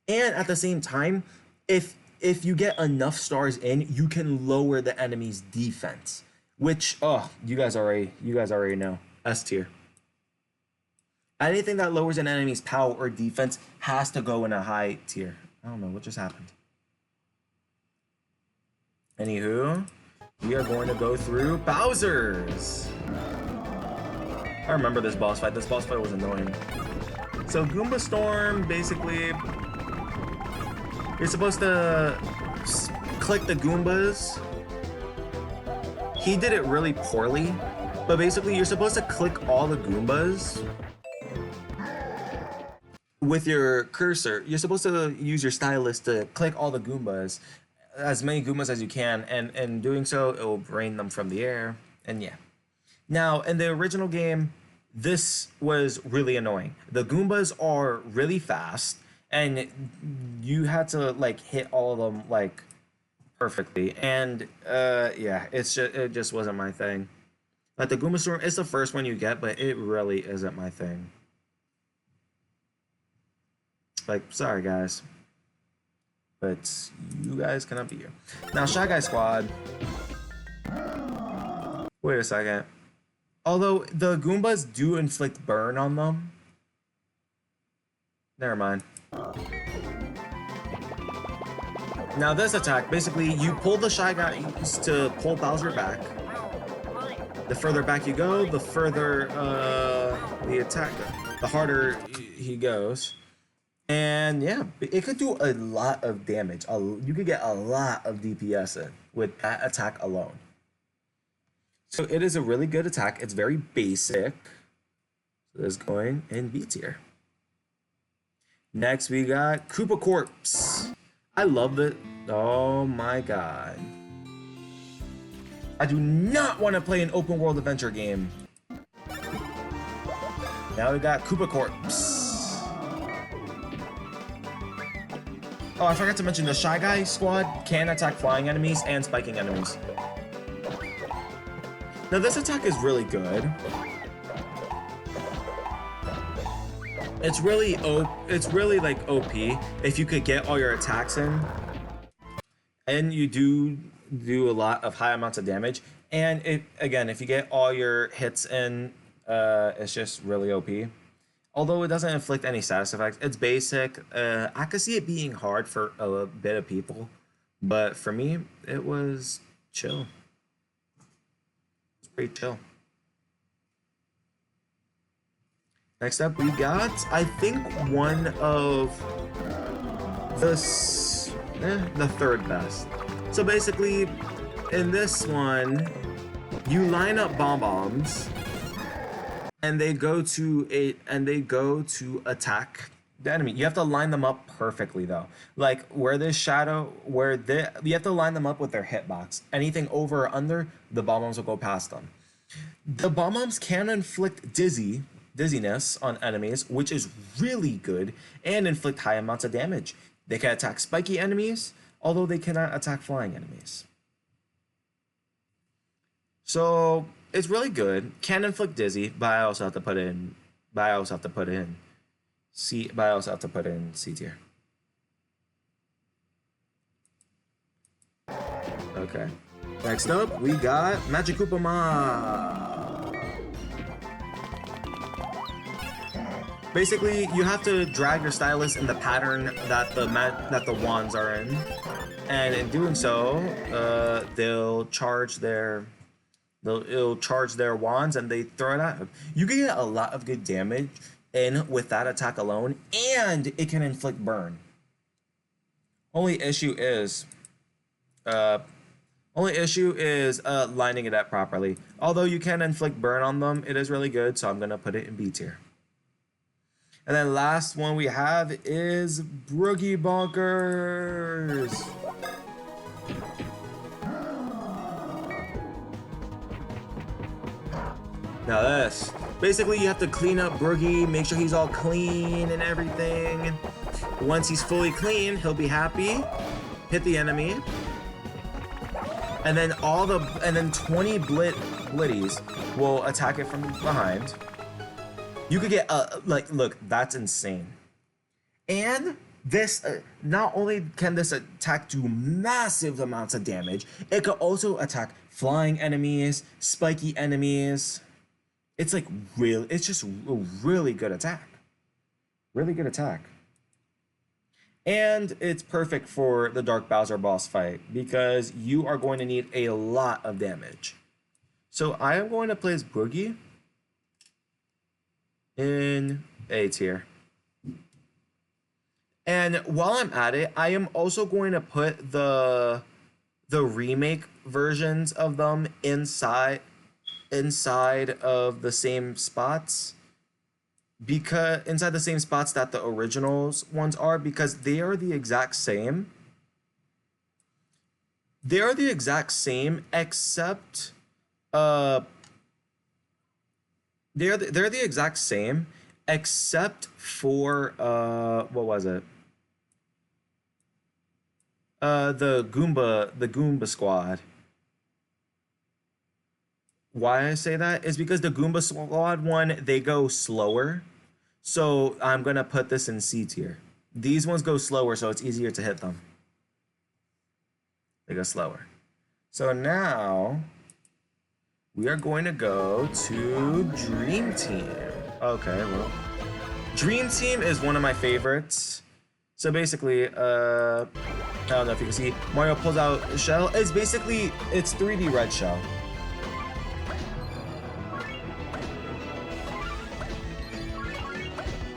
Speaker 1: at the same time, if you get enough stars in, you can lower the enemy's defense, which you guys already know. S tier. Anything that lowers an enemy's power or defense has to go in a high tier. I don't know what just happened. Anywho, we are going to go through Bowser's. I remember this boss fight. This boss fight was annoying. So Goomba Storm, basically, you're supposed to click the Goombas. He did it really poorly, but basically you're supposed to click all the Goombas with your cursor. You're supposed to use your stylus to click all the Goombas, as many Goombas as you can, and in doing so, it will rain them from the air, and yeah. Now, in the original game, this was really annoying. The Goombas are really fast, and you had to, like, hit all of them, like, perfectly, and, yeah, it just wasn't my thing. Like, the Goomba Storm is the first one you get, but it really isn't my thing. Like, sorry, guys. But you guys cannot be here. Now, Shy Guy Squad. Wait a second. Although the Goombas do inflict burn on them. Never mind. Now, this attack, basically, you pull the Shy Guys to pull Bowser back. The further back you go, the further the attack, the harder he goes. And yeah, it could do a lot of damage. You could get a lot of DPS in with that attack alone. So it is a really good attack. It's very basic. So it's going in B tier. Next, we got Koopa Corpse. I love the. Oh my god. I do not want to play an open world adventure game. Now we got Koopa Corpse. Oh, I forgot to mention the Shy Guy squad can attack flying enemies and spiking enemies. Now this attack is really good. It's really like OP if you could get all your attacks in, and you do a lot of high amounts of damage. And it again, if you get all your hits in, it's just really OP. Although it doesn't inflict any status effects, it's basic. I could see it being hard for a bit of people, but for me, it was chill. It's pretty chill. Next up, we got, I think, one of the third best. So basically, in this one, you line up bombs, and they go to attack the enemy. You have to line them up perfectly though. Like where this shadow, you have to line them up with their hitbox. Anything over or under, the bombs will go past them. The bombs can inflict dizziness on enemies, which is really good, and inflict high amounts of damage. They can attack spiky enemies, although they cannot attack flying enemies. So it's really good. Can inflict dizzy, but I also have to put in C tier. Okay. Next up, we got Magikoopa Ma. Basically, you have to drag your stylus in the pattern that the wands are in, and in doing so, it'll charge their wands and they throw it at him. You can get a lot of good damage in with that attack alone, and it can inflict burn. Only issue is lining it up properly. Although you can inflict burn on them, it is really good, so I'm gonna put it in B tier. And then last one we have is Broogie Bonkers. Now this, basically you have to clean up Broogie, make sure he's all clean and everything. Once he's fully clean, he'll be happy, hit the enemy, and then 20 blitties will attack it from behind. You could get look, that's insane. And this, not only can this attack do massive amounts of damage, it could also attack flying enemies, spiky enemies. It's just a really good attack. Really good attack. And it's perfect for the Dark Bowser boss fight because you are going to need a lot of damage. So I am going to place Broogie in A tier. And while I'm at it, I am also going to put the remake versions of them inside of the same spots, because inside the same spots that the originals ones are, because they are the exact same. They are the exact same, except they're the exact same except for what was it? The Goomba squad. Why I say that is because the Goomba squad one, they go slower. So I'm gonna put this in C tier. These ones go slower, so it's easier to hit them. They go slower. So now we are going to go to Dream Team. Okay, well, Dream Team is one of my favorites. So basically, I don't know if you can see, Mario pulls out a shell. It's 3D red shell.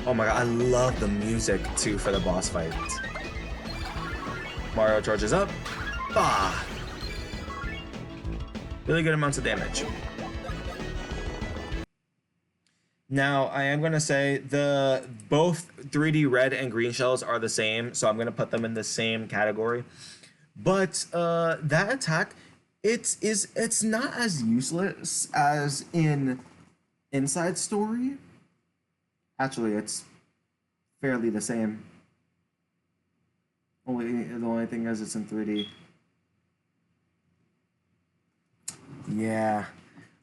Speaker 1: Oh my god, I love the music too for the boss fight. Mario charges up. Ah! Really good amounts of damage. Now, I am going to say the both 3D red and green shells are the same, so I'm going to put them in the same category. But that attack, it's not as useless as in Inside Story. Actually, it's fairly the same. The only thing is it's in 3D. Yeah.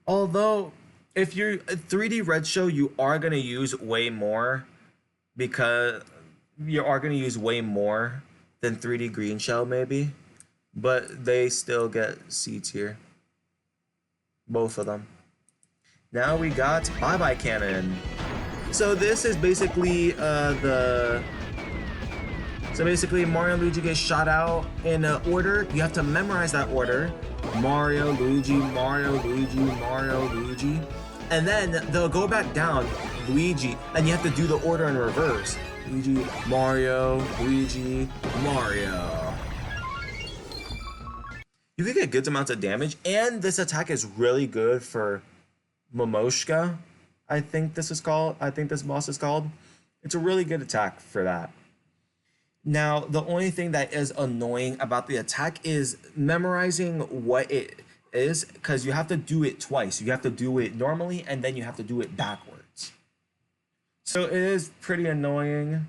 Speaker 1: Although, if you're a 3D red shell, you are gonna use way more because you are gonna use way more than 3D green shell maybe, but they still get C tier. Both of them. Now we got Bye Bye Cannon. So this is basically so basically Mario and Luigi get shot out in order. You have to memorize that order. Mario, Luigi, Mario, Luigi, Mario, Luigi. And then they'll go back down, Luigi, and you have to do the order in reverse. Luigi, Mario, Luigi, Mario. You can get good amounts of damage, and this attack is really good for Momoshka. I think this is called. I think this boss is called. It's a really good attack for that. Now, the only thing that is annoying about the attack is memorizing what it is, because you have to do it twice. You have to do it normally, and then you have to do it backwards. So it is pretty annoying.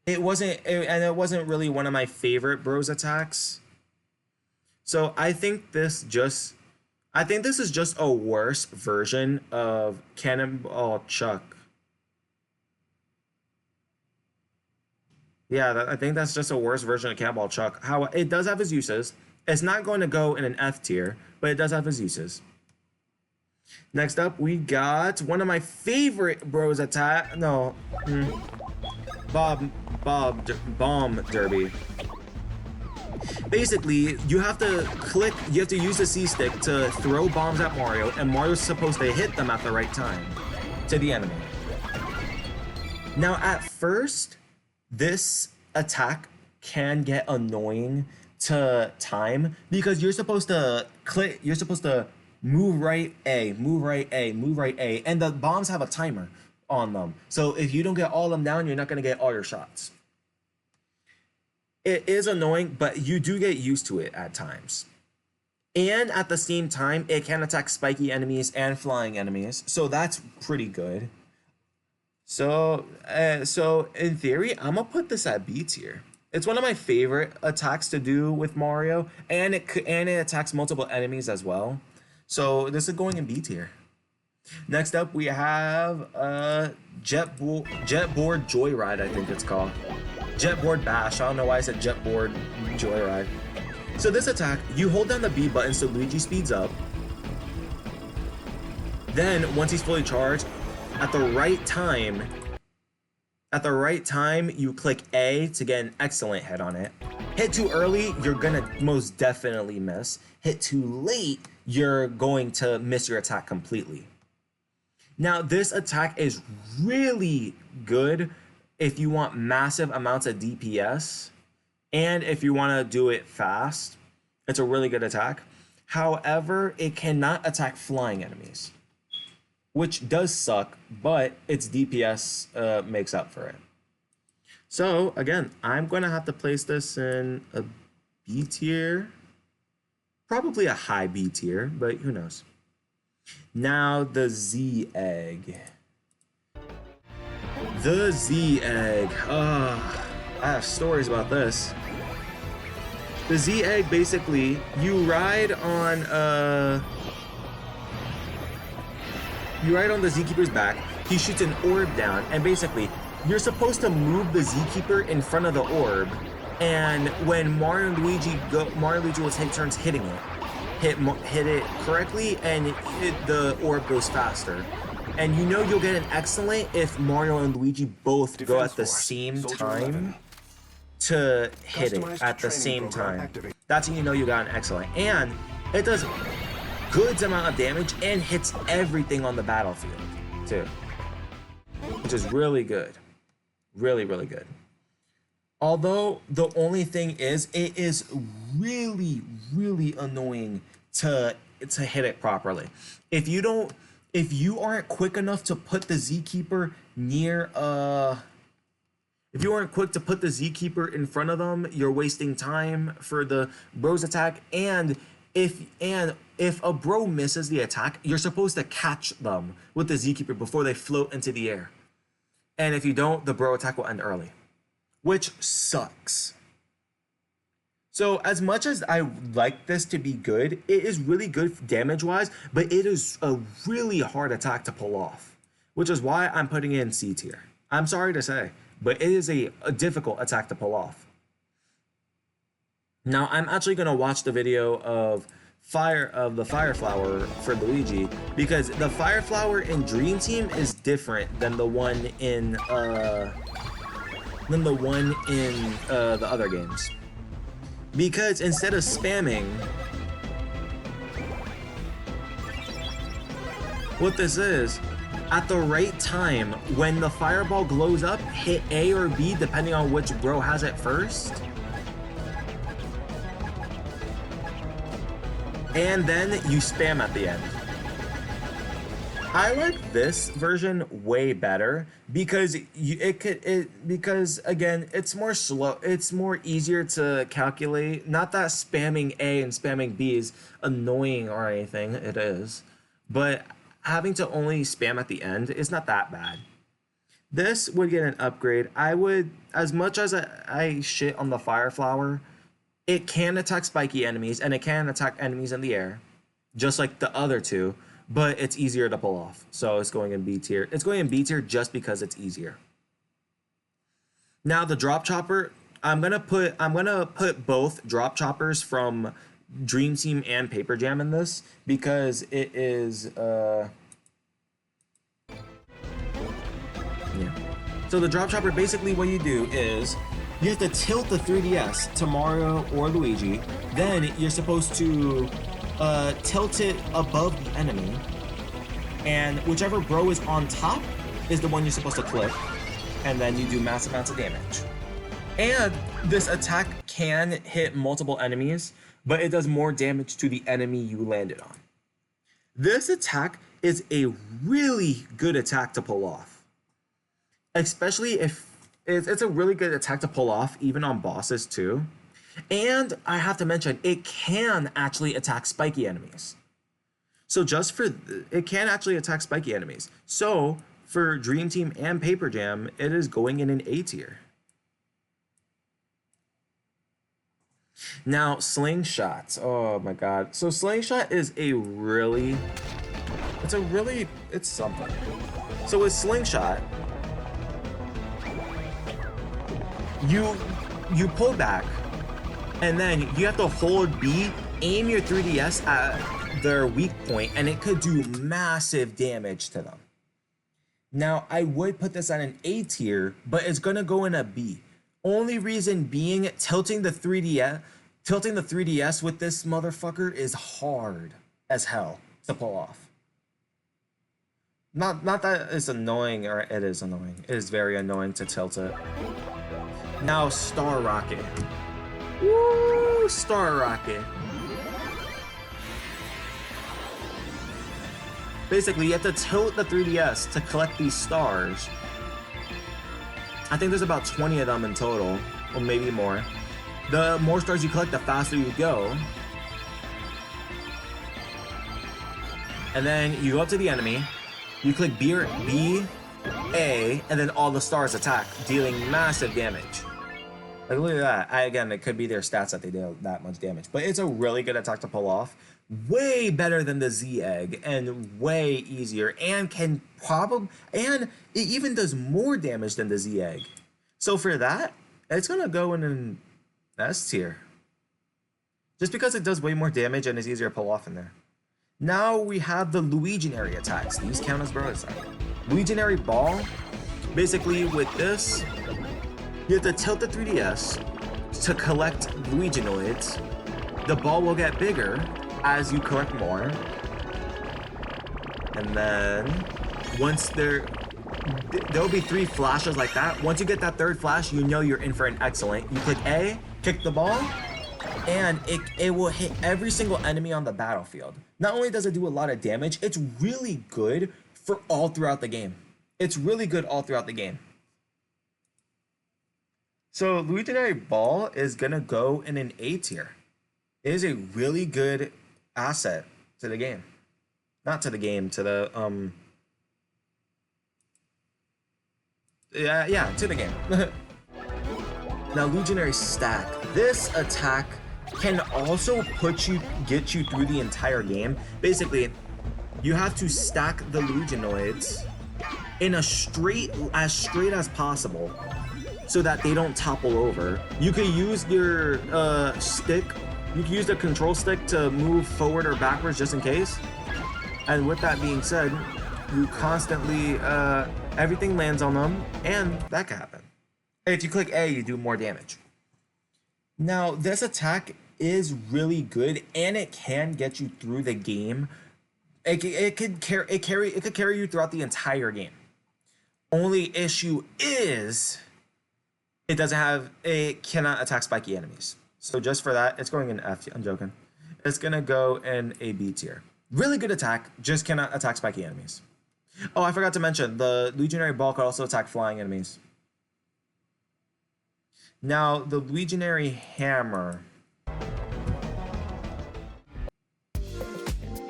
Speaker 1: It wasn't really one of my favorite Bros attacks. So I think this is just a worse version of Cannonball Chuck. Yeah, I think that's just a worse version of Cannonball Chuck. How it does have its uses. It's not going to go in an F tier, but it does have its uses. Next up, we got one of my favorite Bros attack. No, Bomb Derby. Basically, you have to use the C stick to throw bombs at Mario, and Mario's supposed to hit them at the right time to the enemy. Now, at first, this attack can get annoying to time because you're supposed to move right A, move right A, move right A, and the bombs have a timer on them. So if you don't get all of them down, you're not going to get all your shots. It is annoying, but you do get used to it at times. And at the same time, it can attack spiky enemies and flying enemies, so that's pretty good. So in theory, I'm gonna put this at B tier. It's one of my favorite attacks to do with Mario, and it attacks multiple enemies as well. So this is going in B tier. Next up, we have Jetboard Joyride, I think it's called. Jetboard Bash. I don't know why I said Jetboard Joyride. So this attack, you hold down the B button so Luigi speeds up. Then once he's fully charged, at the right time, you click A to get an excellent hit on it. Hit too early, you're gonna most definitely miss. Hit too late, you're going to miss your attack completely. Now, this attack is really good if you want massive amounts of DPS, and if you want to do it fast. It's a really good attack. However, it cannot attack flying enemies, which does suck, but its DPS makes up for it. So again, I'm going to have to place this in a B tier, probably a high B tier, but who knows. Now the Z Egg. The Z Egg. I have stories about this. The Z Egg, basically, you ride on the Zkeeper's back. He shoots an orb down, and basically, you're supposed to move the Zkeeper in front of the orb. And when Mario and Luigi will take turns hitting it, hit it correctly, and the orb goes faster. And you know you'll get an excellent if Mario and Luigi both go at the same time to hit it at the same time. That's when you know you got an excellent. And it does good amount of damage and hits everything on the battlefield too, which is really good. Really, really good. Although the only thing is, it is really, really annoying to hit it properly. If you don't if you aren't quick enough to put the Zkeeper near if you aren't quick to put the Zkeeper in front of them, you're wasting time for the bro's attack. And if a bro misses the attack, you're supposed to catch them with the Zkeeper before they float into the air. And if you don't, the bro attack will end early, which sucks. So as much as I like this to be good, it is really good damage-wise, but it is a really hard attack to pull off, which is why I'm putting it in C tier. I'm sorry to say, but it is a difficult attack to pull off. Now, I'm actually going to watch the video of the Fire Flower for Luigi, because the Fire Flower in Dream Team is different than the one in the other games. Because instead of spamming, what this is, at the right time, when the fireball glows up, hit A or B depending on which bro has it first. And then you spam at the end. I like this version way better because because again, it's more slow, it's more easier to calculate. Not that spamming A and spamming B is annoying or anything, it is, but having to only spam at the end is not that bad. This would get an upgrade. I would, as much as I shit on the Fire Flower, it can attack spiky enemies and it can attack enemies in the air, just like the other two. But it's easier to pull off, so it's going in B tier. It's going in B tier just because it's easier. Now the drop chopper, I'm gonna put both drop choppers from Dream Team and Paper Jam in this because it is yeah. So the drop chopper, basically what you do is you have to tilt the 3DS to Mario or Luigi. Then you're supposed to tilt it above the enemy, and whichever bro is on top is the one you're supposed to click, and then you do massive amounts of damage. And this attack can hit multiple enemies, but it does more damage to the enemy you landed on. This attack is a really good attack to pull off, especially if it's a really good attack to pull off even on bosses too. And I have to mention, it can actually attack spiky enemies. So it can actually attack spiky enemies. So for Dream Team and Paper Jam, it is going in an A tier. Now, Slingshot. Oh my god. So Slingshot is it's something. So with Slingshot, you pull back, and then you have to hold B, aim your 3DS at their weak point, and it could do massive damage to them. Now, I would put this at an A tier, but it's gonna go in a B. Only reason being, tilting the 3DS with this motherfucker is hard as hell to pull off. Not that it's annoying, or it is annoying. It is very annoying to tilt it. Now, Star Rocket. Woo! Star Rocket. Basically, you have to tilt the 3DS to collect these stars. I think there's about 20 of them in total, or maybe more. The more stars you collect, the faster you go. And then you go up to the enemy, you click B, A, and then all the stars attack, dealing massive damage. Like, look at that. Again, it could be their stats that they deal that much damage, but it's a really good attack to pull off. Way better than the Z Egg, and way easier, and and it even does more damage than the Z Egg. So for that, it's gonna go in an S tier. Just because it does way more damage and is easier to pull off in there. Now we have the Luiginary attacks. These count as bro attacks. Luiginary Ball. Basically with this, you have to tilt the 3DS to collect Luiginoids. The ball will get bigger as you collect more. And then once there'll be 3 flashes like that. Once you get that 3rd flash, you know you're in for an excellent. You click A, kick the ball, and it will hit every single enemy on the battlefield. Not only does it do a lot of damage, it's really good for all throughout the game. It's really good all throughout the game. So Luigi Ball is gonna go in an A tier. It is a really good asset to the game. Not to the game, to the yeah, to the game. Now Legionary Stack. This attack can also get you through the entire game. Basically, you have to stack the Legionoids in as straight as possible so that they don't topple over. You could use your stick, you can use the control stick to move forward or backwards just in case. And with that being said, you constantly, everything lands on them, and that can happen. If you click A, you do more damage. Now, this attack is really good, and it can get you through the game. It could carry you throughout the entire game. Only issue is it cannot attack spiky enemies. So just for that, it's going in F. I'm joking. It's gonna go in a B tier. Really good attack, just cannot attack spiky enemies. Oh, I forgot to mention, the Legionary Ball could also attack flying enemies. Now, the Legionary Hammer.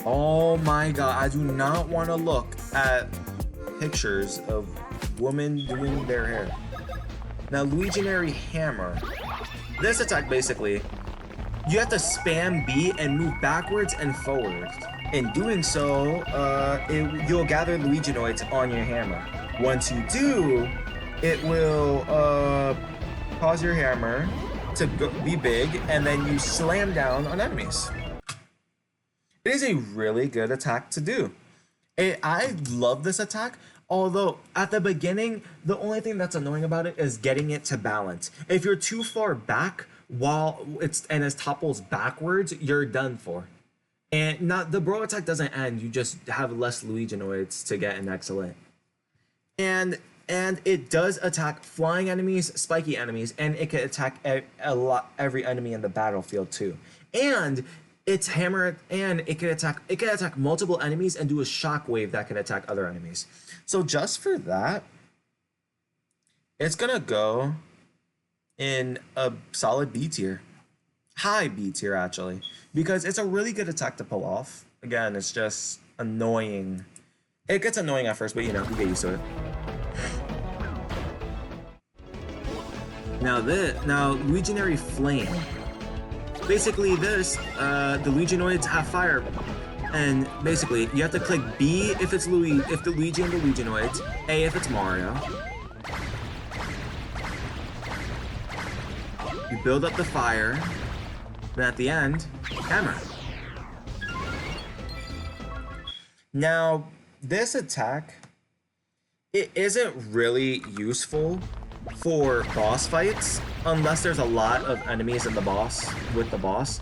Speaker 1: Oh my god, I do not want to look at pictures of women doing their hair. Now, Legionary Hammer. This attack, basically, you have to spam B and move backwards and forwards. In doing so, you'll gather Legionoids on your hammer. Once you do, it will cause your hammer to be big, and then you slam down on enemies. It is a really good attack to do. I love this attack, although at the beginning, the only thing that's annoying about it is getting it to balance. If you're too far back while it topples backwards, you're done for. And not the bro attack doesn't end, you just have less Legionoids to get an excellent. And it does attack flying enemies, spiky enemies, and it can attack every enemy in the battlefield too. And its hammer, and it can attack multiple enemies and do a shockwave that can attack other enemies. So just for that, it's gonna go in a solid B tier. High B tier, actually, because it's a really good attack to pull off. Again, it's just annoying. It gets annoying at first, but you get used to it. Now Legionary Flame. Basically the Legionoids have fire, and basically you have to click B if it's if the Luigi and the Legionoids, A if it's Mario. You build up the fire. And at the end, hammer. Now, this attack, it isn't really useful for boss fights unless there's a lot of enemies in the boss with the boss.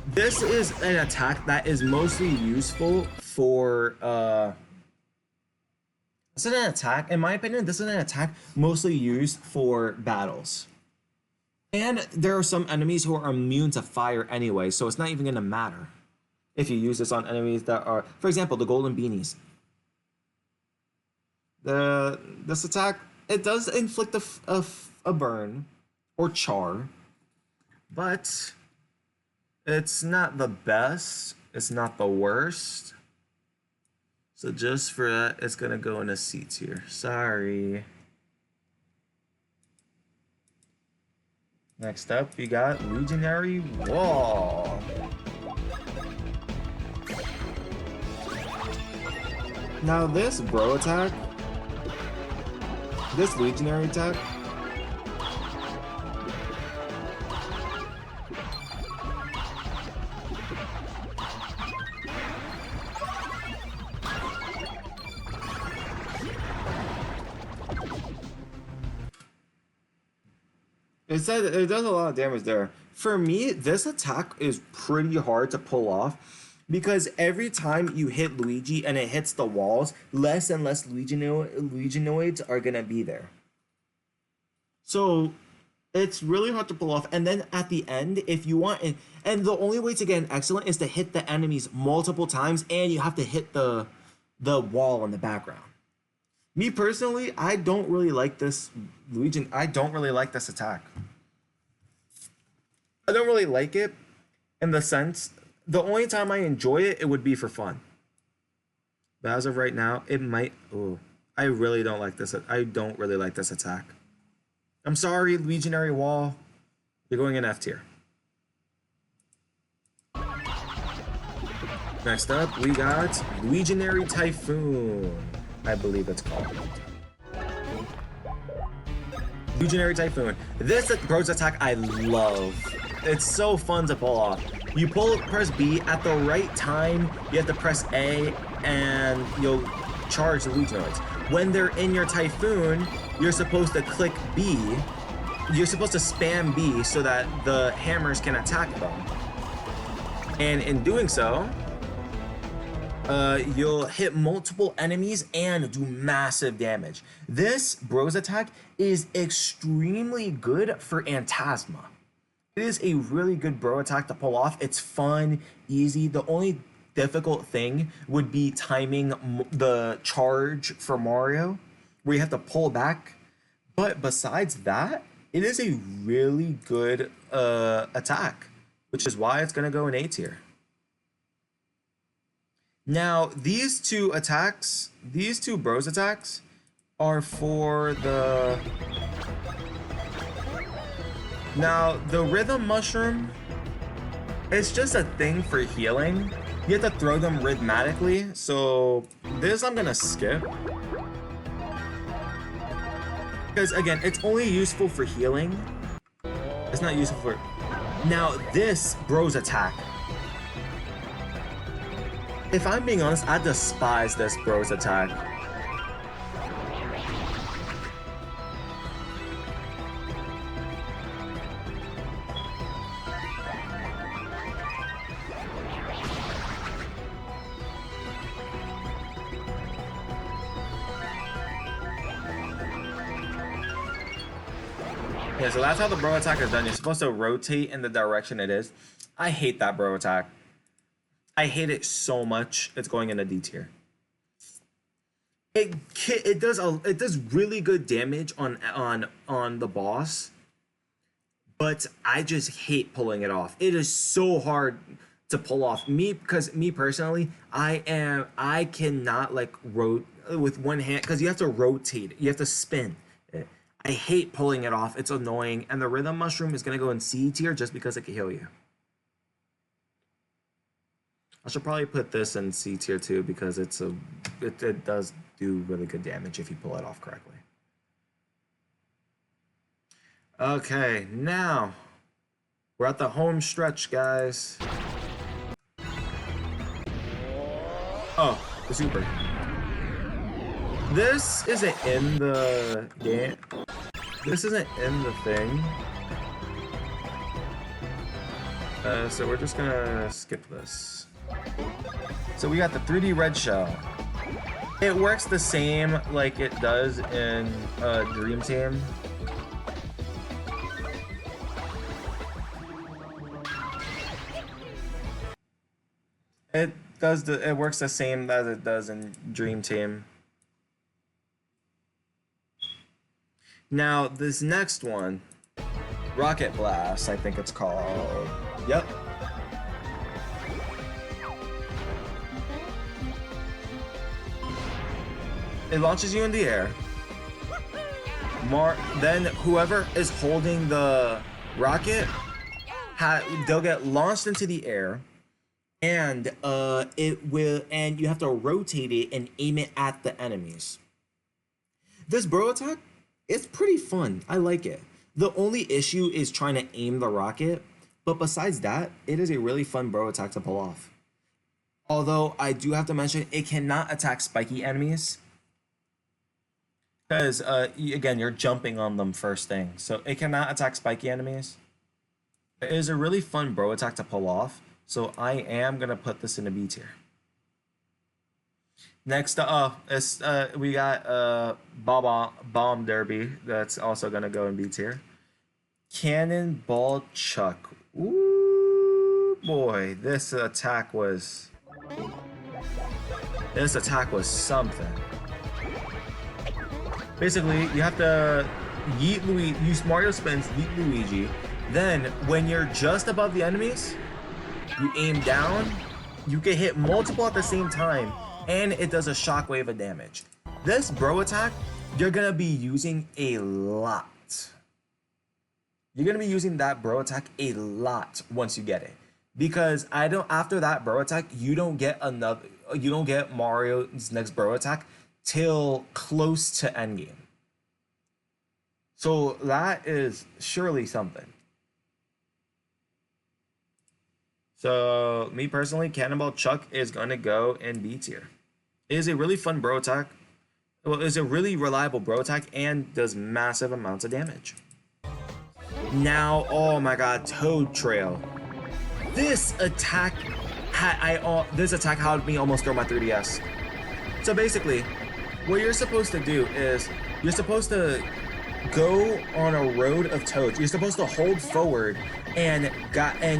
Speaker 1: This is an attack that is mostly useful for this is an attack, in my opinion, this is an attack mostly used for battles. And there are some enemies who are immune to fire anyway, so it's not even going to matter if you use this on enemies that are, for example, the golden beanies. This attack, it does inflict a burn or char, but it's not the best, it's not the worst. So just for that, it's going to go in a C tier. Sorry. Next up, we got Legionary Wall. Now this bro attack, this Legionary attack, it does a lot of damage there. For me, this attack is pretty hard to pull off because every time you hit Luigi and it hits the walls, less and less Legionoids are gonna be there. So It's really hard to pull off. And then at the end, if you want, and the only way to get an excellent is to hit the enemies multiple times, and you have to hit the wall in the background. Me personally, I don't really like this Luigi. I don't really like this attack. I don't really like it in the sense the only time I enjoy it, it would be for fun. But as of right now, it might. Oh, I really don't like this. I don't really like this attack. I'm sorry, Legionary Wall. You're going in F tier. Next up, we got Legionary Typhoon. I believe it's called. Legionary Typhoon. This Bros attack I love. It's so fun to pull off. You press B at the right time. You have to press A, and you'll charge the Legionoids. When they're in your Typhoon, you're supposed to click B. You're supposed to spam B so that the hammers can attack them. And in doing so, you'll hit multiple enemies and do massive damage. This Bros attack is extremely good for Antasma. It is a really good bro attack to pull off. It's fun, easy. The only difficult thing would be timing the charge for Mario, where you have to pull back. But besides that, it is a really good attack, which is why it's going to go in A tier. Now, these two attacks, these two Bros attacks, are for the... Now, the Rhythm Mushroom, it's just a thing for healing. You have to throw them rhythmically, so this I'm gonna skip. Because again, it's only useful for healing. It's not useful for... Now, this Bros attack. If I'm being honest, I despise this Bros attack. Yeah, so that's how the bro attack is done. You're supposed to rotate in the direction it is. I hate that bro attack. I hate it so much. It's going in a D tier. It does really good damage on the boss, but I just hate pulling it off. It is so hard to pull off. Because me personally, I cannot like with one hand because you have to rotate. You have to spin it. I hate pulling it off. It's annoying. And the Rhythm Mushroom is going to go in C tier just because it can heal you. I should probably put this in C tier too because it does do really good damage if you pull it off correctly. Okay, now we're at the home stretch, guys. Oh, the super. This isn't in the game. This isn't in the thing. So we're just gonna skip this. So we got the 3D red shell. It works the same like it does in Dream Team. It works the same as it does in Dream Team. Now, this next one, Rocket Blast, I think it's called. Yep. It launches you in the air. Then whoever is holding the rocket, they'll get launched into the air, and you have to rotate it and aim it at the enemies. This bro attack, it's pretty fun. I like it. The only issue is trying to aim the rocket, but besides that, it is a really fun bro attack to pull off. Although I do have to mention, it cannot attack spiky enemies. Because, again, you're jumping on them first thing. So it cannot attack spiky enemies. It is a really fun bro attack to pull off. So I am going to put this in a B tier. Next, we got Bomb Derby. That's also going to go in B tier. Cannonball Chuck. Ooh, boy, this attack was something. Basically, you have to yeet Luigi, use Mario spins, yeet Luigi. Then, when you're just above the enemies, you aim down, you can hit multiple at the same time, and it does a shockwave of damage. This bro attack, you're gonna be using a lot. You're gonna be using that bro attack a lot once you get it. Because after that bro attack, you don't get Mario's next bro attack till close to endgame. So that is surely something. So me personally, Cannonball Chuck is gonna go in B tier. It is a really fun bro attack. Well, it's a really reliable bro attack and does massive amounts of damage. Now, oh my god, Toad Trail. This attack had me almost throw my 3DS. So basically, what you're supposed to do is you're supposed to go on a road of toads. You're supposed to hold forward and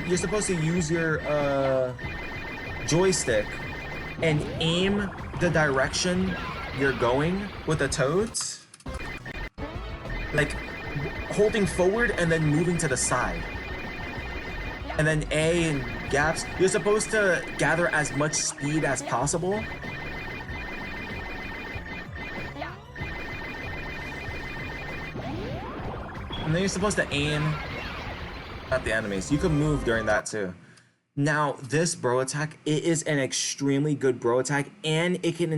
Speaker 1: you're supposed to use your joystick and aim the direction you're going with the toads. Like holding forward and then moving to the side. And then A and gaps. You're supposed to gather as much speed as possible. And then you're supposed to aim at the enemies. You can move during that too. Now, this bro attack, it is an extremely good bro attack, and it can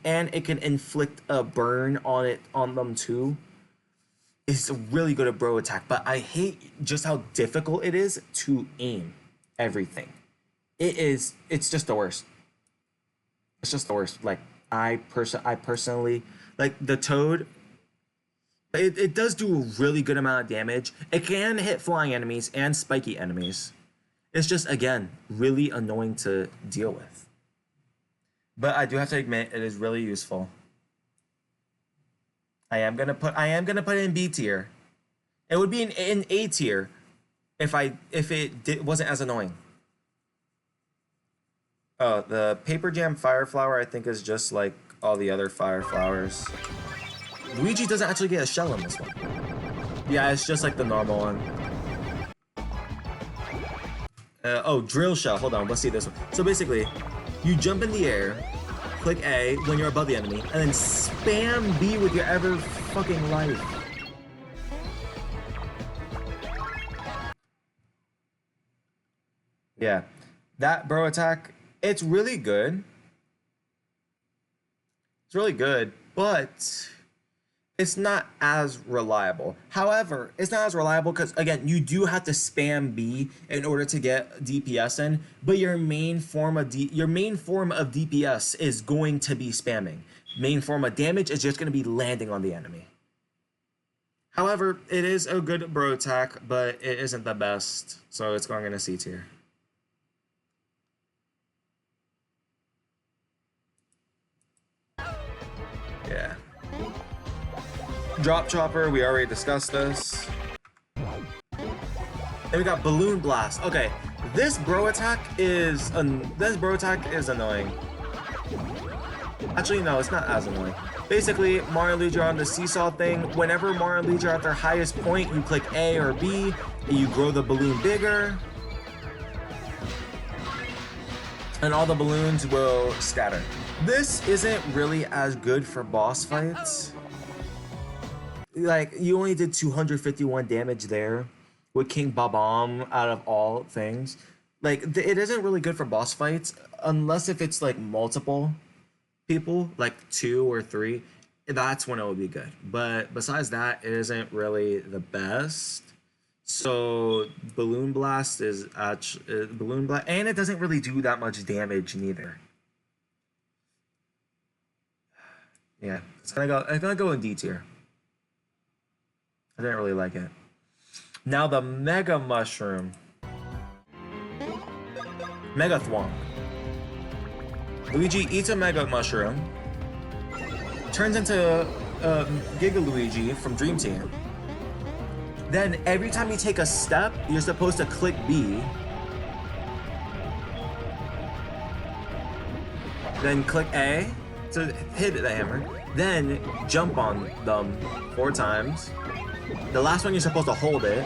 Speaker 1: inflict a burn on them too. It's a really good at bro attack, but I hate just how difficult it is to aim everything. It's just the worst. It's just the worst. Like I personally like the Toad. It does do a really good amount of damage. It can hit flying enemies and spiky enemies. It's just, again, really annoying to deal with. But I do have to admit, it is really useful. I am gonna put it in B tier. It would be in A tier if it wasn't as annoying. Oh, the Paper Jam Fire Flower I think is just like all the other Fire Flowers. Luigi doesn't actually get a shell in this one. Yeah, it's just like the normal one. Oh, drill shell. Hold on, let's see this one. So basically, you jump in the air, click A when you're above the enemy, and then spam B with your ever fucking life. Yeah, that bro attack, it's really good. It's really good, but it's not as reliable. However, it's not as reliable because, again, you do have to spam B in order to get DPS in, but your main form of DPS is going to be spamming. Main form of damage is just going to be landing on the enemy. However, it is a good bro attack, but it isn't the best, so it's going in a C tier. Yeah. Drop Chopper, we already discussed this. Then we got Balloon Blast. Okay, this bro attack is annoying. Actually, no, it's not as annoying. Basically, Mario and Luigi are on the seesaw thing. Whenever Mario and Luigi are at their highest point, you click A or B, and you grow the balloon bigger, and all the balloons will scatter. This isn't really as good for boss fights. Like, you only did 251 damage there with King Bob-omb out of all things. Like, it isn't really good for boss fights unless if it's like multiple people, like 2 or 3. That's when it would be good. But besides that, it isn't really the best. So Balloon Blast is actually Balloon Blast, and it doesn't really do that much damage neither. Yeah, it's gonna go in D tier. I didn't really like it. Now the Mega Mushroom. Mega Thwomp. Luigi eats a Mega Mushroom, turns into Giga Luigi from Dream Team, Then every time you take a step, you're supposed to click B. Then click A to hit the hammer. Then jump on them 4 times. The last one you're supposed to hold it.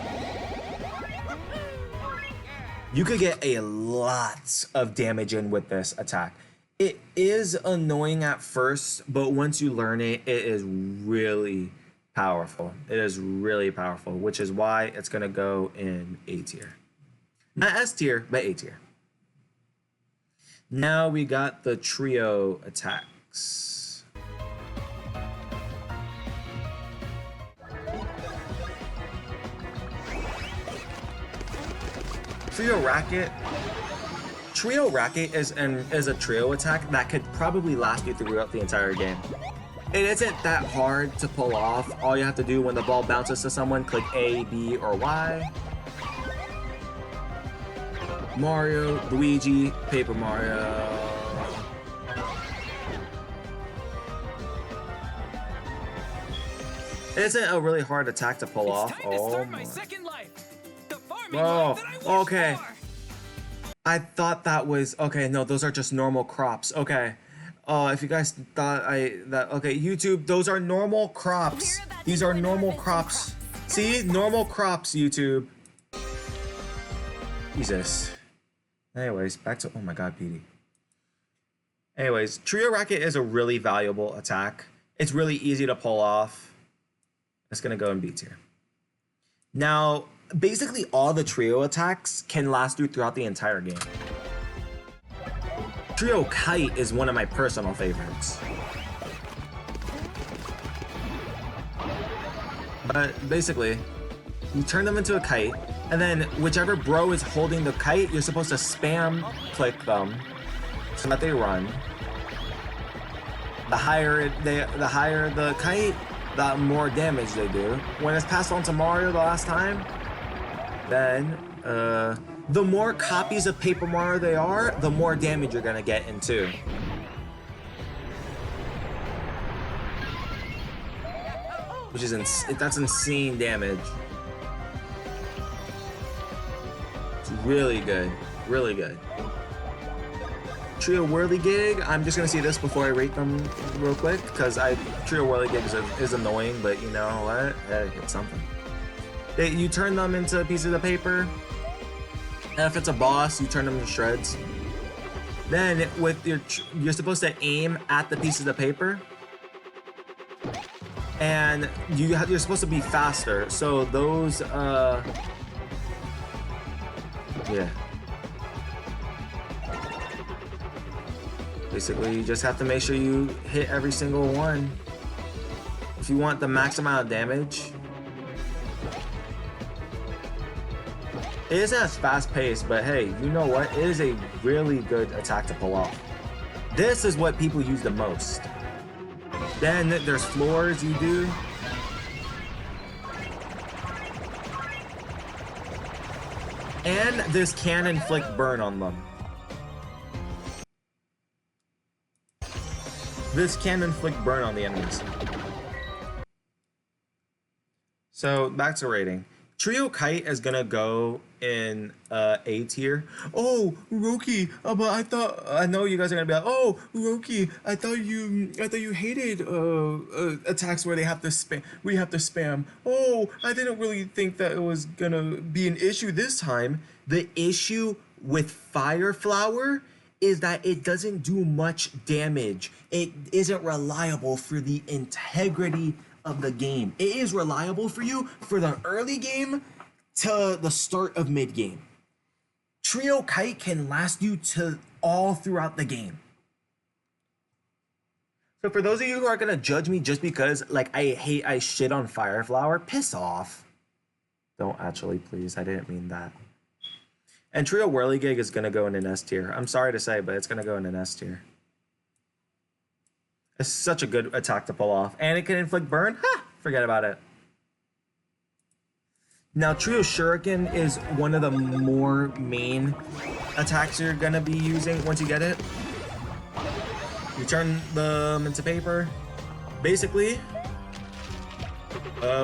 Speaker 1: You could get a lot of damage in with this attack. It is annoying at first, but once you learn it, it is really powerful. It is really powerful, which is why it's gonna go in A tier. Not S tier, but A tier. Now we got the trio attacks. Trio Racket. Trio Racket is a trio attack that could probably last you throughout the entire game. It isn't that hard to pull off. All you have to do when the ball bounces to someone, click A, B, or Y. Mario, Luigi, Paper Mario. It isn't a really hard attack to pull off. Oh my. Whoa, okay. I thought that was, okay, no, those are just normal crops. Okay. If you guys thought okay, YouTube, those are normal crops. These are normal crops. See? Normal crops, YouTube. Jesus. Anyways, back to, oh my god, Petey. Anyways, Trio Racket is a really valuable attack. It's really easy to pull off. It's gonna go in B tier. Now, basically all the trio attacks can last you throughout the entire game. Trio Kite is one of my personal favorites. But basically, you turn them into a kite, and then whichever bro is holding the kite, you're supposed to spam click them so that they run. The higher the kite, the more damage they do. When it's passed on to Mario the last time, then the more copies of Paper Mario they are, the more damage you're gonna get into. Which is that's insane damage. It's really good, really good. Trio Whirligig, I'm just gonna see this before I rate them real quick, because Trio Whirligig is annoying, but you know what? It's something. You turn them into pieces of paper, and if it's a boss, you turn them to shreds. Then with you're supposed to aim at the pieces of paper, and you're supposed to be faster. So those yeah. Basically, you just have to make sure you hit every single one. If you want the max amount of damage. It isn't as fast paced, but hey, you know what? It is a really good attack to pull off. This is what people use the most. Then there's floors you do. And this can inflict burn on them. This can inflict burn on the enemies. So back to rating. Trio Kite is gonna go in A tier. Oh, Roki, but I know you guys are gonna be like, oh, Roki, I thought you hated attacks where they have to spam. Oh, I didn't really think that it was gonna be an issue this time. The issue with Fire Flower is that it doesn't do much damage. It isn't reliable for the integrity of the game. It is reliable for you for the early game to the start of mid game. Trio Kite can last you to all throughout the game. So for those of you who are gonna judge me just because I shit on Fire Flower, piss off. Don't actually, please. I didn't mean that. And Trio Whirligig is gonna go in an S tier. I'm sorry to say, but it's gonna go in an S tier. It's such a good attack to pull off. And it can inflict burn? Ha! Forget about it. Now, Trio Shuriken is one of the more main attacks you're gonna be using once you get it. You turn them into paper. Basically,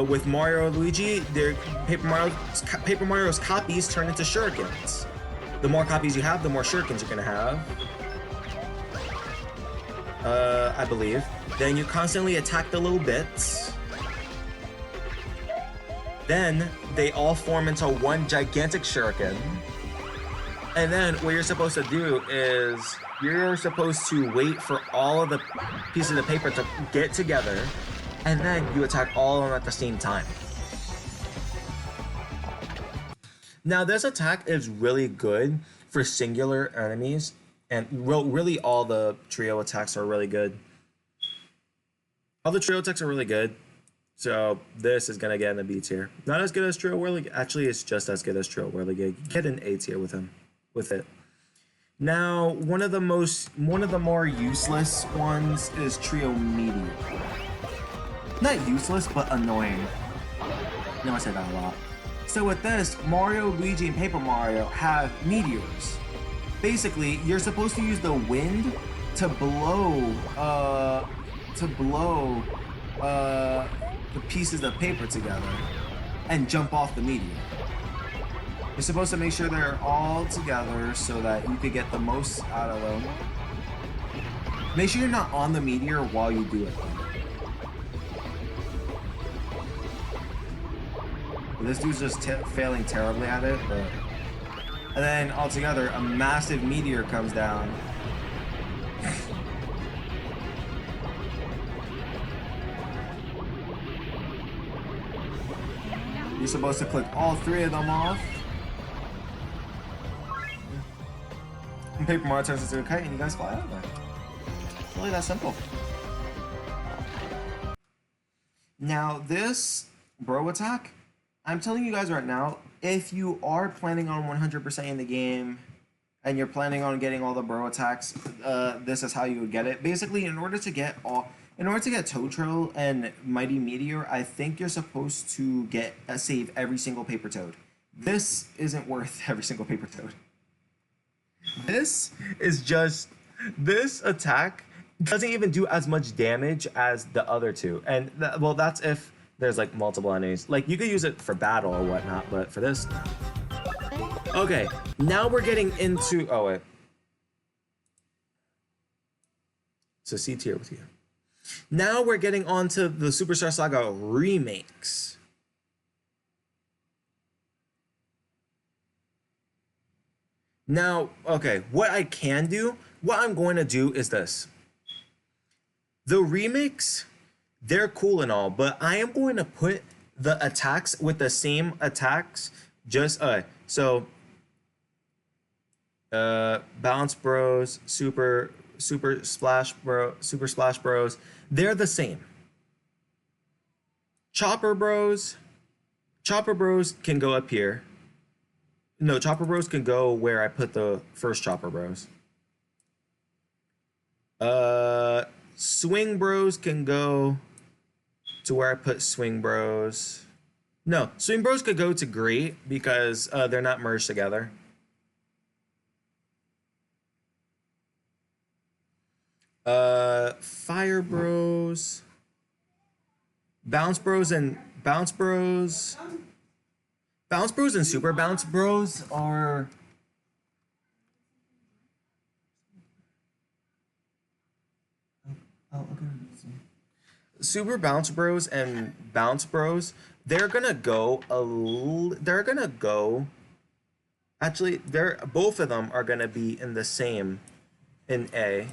Speaker 1: With Mario and Luigi, their Paper Mario's copies turn into shurikens. The more copies you have, the more shurikens you're gonna have. I believe. Then you constantly attack the little bits. Then they all form into one gigantic shuriken. And then what you're supposed to do is you're supposed to wait for all of the pieces of paper to get together, and then you attack all of them at the same time. Now this attack is really good for singular enemies, and really all the trio attacks are really good. All the trio attacks are really good, so this is gonna get in the B tier. Not as good as Trio Whirligig. Actually, it's just as good as Trio Whirligig. Get an A tier with it. Now, one of the more useless ones is Trio Meteor. Not useless, but annoying. No, I said that a lot. So with this, Mario, Luigi, and Paper Mario have meteors. Basically, you're supposed to use the wind to blow the pieces of paper together and jump off the meteor. You're supposed to make sure they're all together so that you could get the most out of them. Make sure you're not on the meteor while you do it. This dude's just failing terribly at it, but... And then, altogether, a massive meteor comes down. You're supposed to click all three of them off. And Paper Mario turns into a kite and you guys fly over. It's really that simple. Now, this bro attack, I'm telling you guys right now, if you are planning on 100% in the game and you're planning on getting all the bro attacks, this is how you would get it. Basically, in order to get Totro and Mighty Meteor, I think you're supposed to save every single Paper Toad. This isn't worth every single Paper Toad. This attack doesn't even do as much damage as the other two. And well, that's if there's like multiple enemies. Like you could use it for battle or whatnot, but for this, no. Okay, now we're getting into, oh wait. So C tier with you. Now we're getting on to the Superstar Saga remakes. Now, okay, what I'm going to do is this. The remakes, they're cool and all, but I am going to put the attacks with the same attacks, Bounce Bros, Super Splash Bros, they're the same. Chopper Bros can go up here. No, Chopper Bros can go where I put the first Chopper Bros. Swing Bros can go to where I put Swing Bros. No, Swing Bros could go to Great because they're not merged together. Fire Bros, Bounce Bros and Super Bounce Bros are... Super Bounce Bros and Bounce Bros, both of them are gonna be in the same, in A.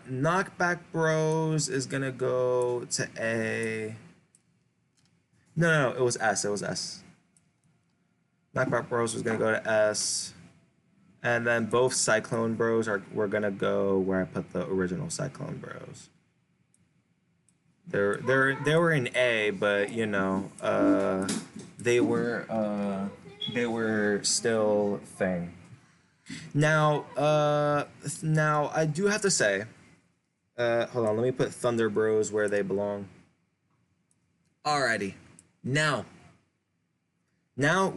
Speaker 1: Knockback Bros is gonna go to A. No, it was S. Knockback Bros was gonna go to S. And then both Cyclone Bros were gonna go where I put the original Cyclone Bros. They were in A, but you know, they were still thing. Now I do have to say, hold on, let me put Thunder Bros where they belong. Alrighty, now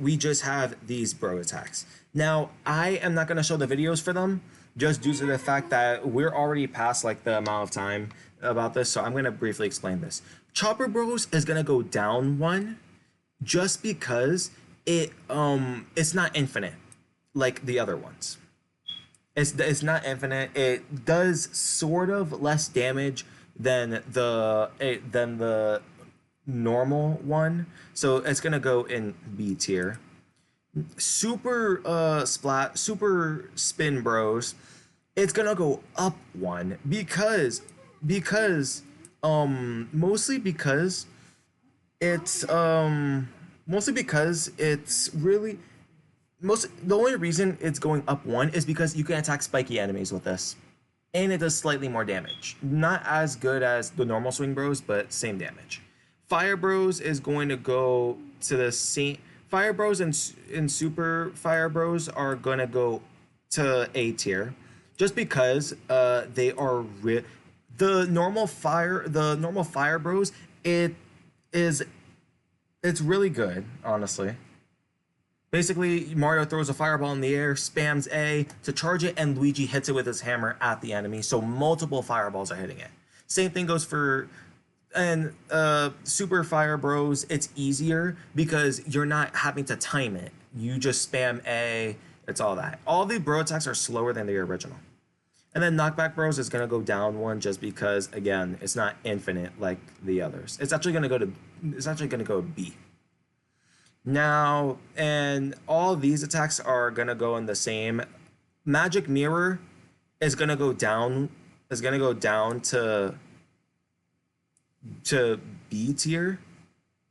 Speaker 1: we just have these bro attacks. Now, I am not going to show the videos for them just due to the fact that we're already past like the amount of time about this. So I'm gonna briefly explain this. Chopper Bros is gonna go down one just because it's not infinite like the other ones. It's not infinite. It does sort of less damage than the normal one. So it's gonna go in B tier. Super spin bros, it's gonna go up one because mostly because it's mostly because it's really most the only reason it's going up one is because you can attack spiky enemies with this, and it does slightly more damage. Not as good as the normal swing bros, but same damage. Fire bros is going to go to the same. Fire bros and super fire bros are gonna go to A tier, just because they are the normal fire bros. Is it's really good, honestly. Basically, Mario throws a fireball in the air, spams A to charge it, and Luigi hits it with his hammer at the enemy, so multiple fireballs are hitting it. Same thing goes for and Super Fire Bros. It's easier because you're not having to time it. You just spam A. It's all that. All the bro attacks are slower than the original. And then Knockback Bros is gonna go down one just because again, it's not infinite like the others. It's actually gonna go B. Now, and all these attacks are gonna go in the same. Magic Mirror is gonna go down. Is gonna go down to B tier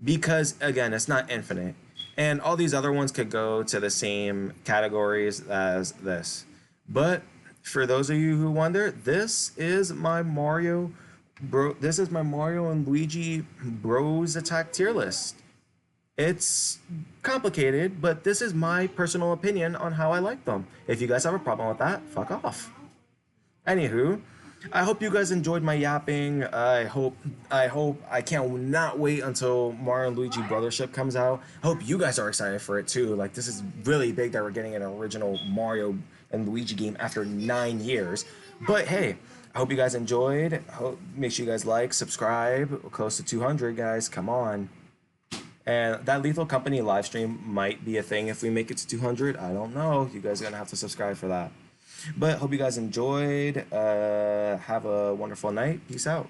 Speaker 1: because again, it's not infinite, and all these other ones could go to the same categories as this. But for those of you who wonder, this is my Mario and Luigi Bros attack tier list. It's complicated, but this is my personal opinion on how I like them. If you guys have a problem with that, fuck off. Anywho, I hope you guys enjoyed my yapping. I can't not wait until Mario and Luigi Brothership comes out. I hope you guys are excited for it too. Like, this is really big that we're getting an original Mario and Luigi game after 9 years. But hey, I hope you guys enjoyed. Make sure you guys like, subscribe. We're close to 200, guys. Come on. And that Lethal Company live stream might be a thing if we make it to 200. I don't know. You guys are gonna have to subscribe for that. But hope you guys enjoyed. Have a wonderful night. Peace out.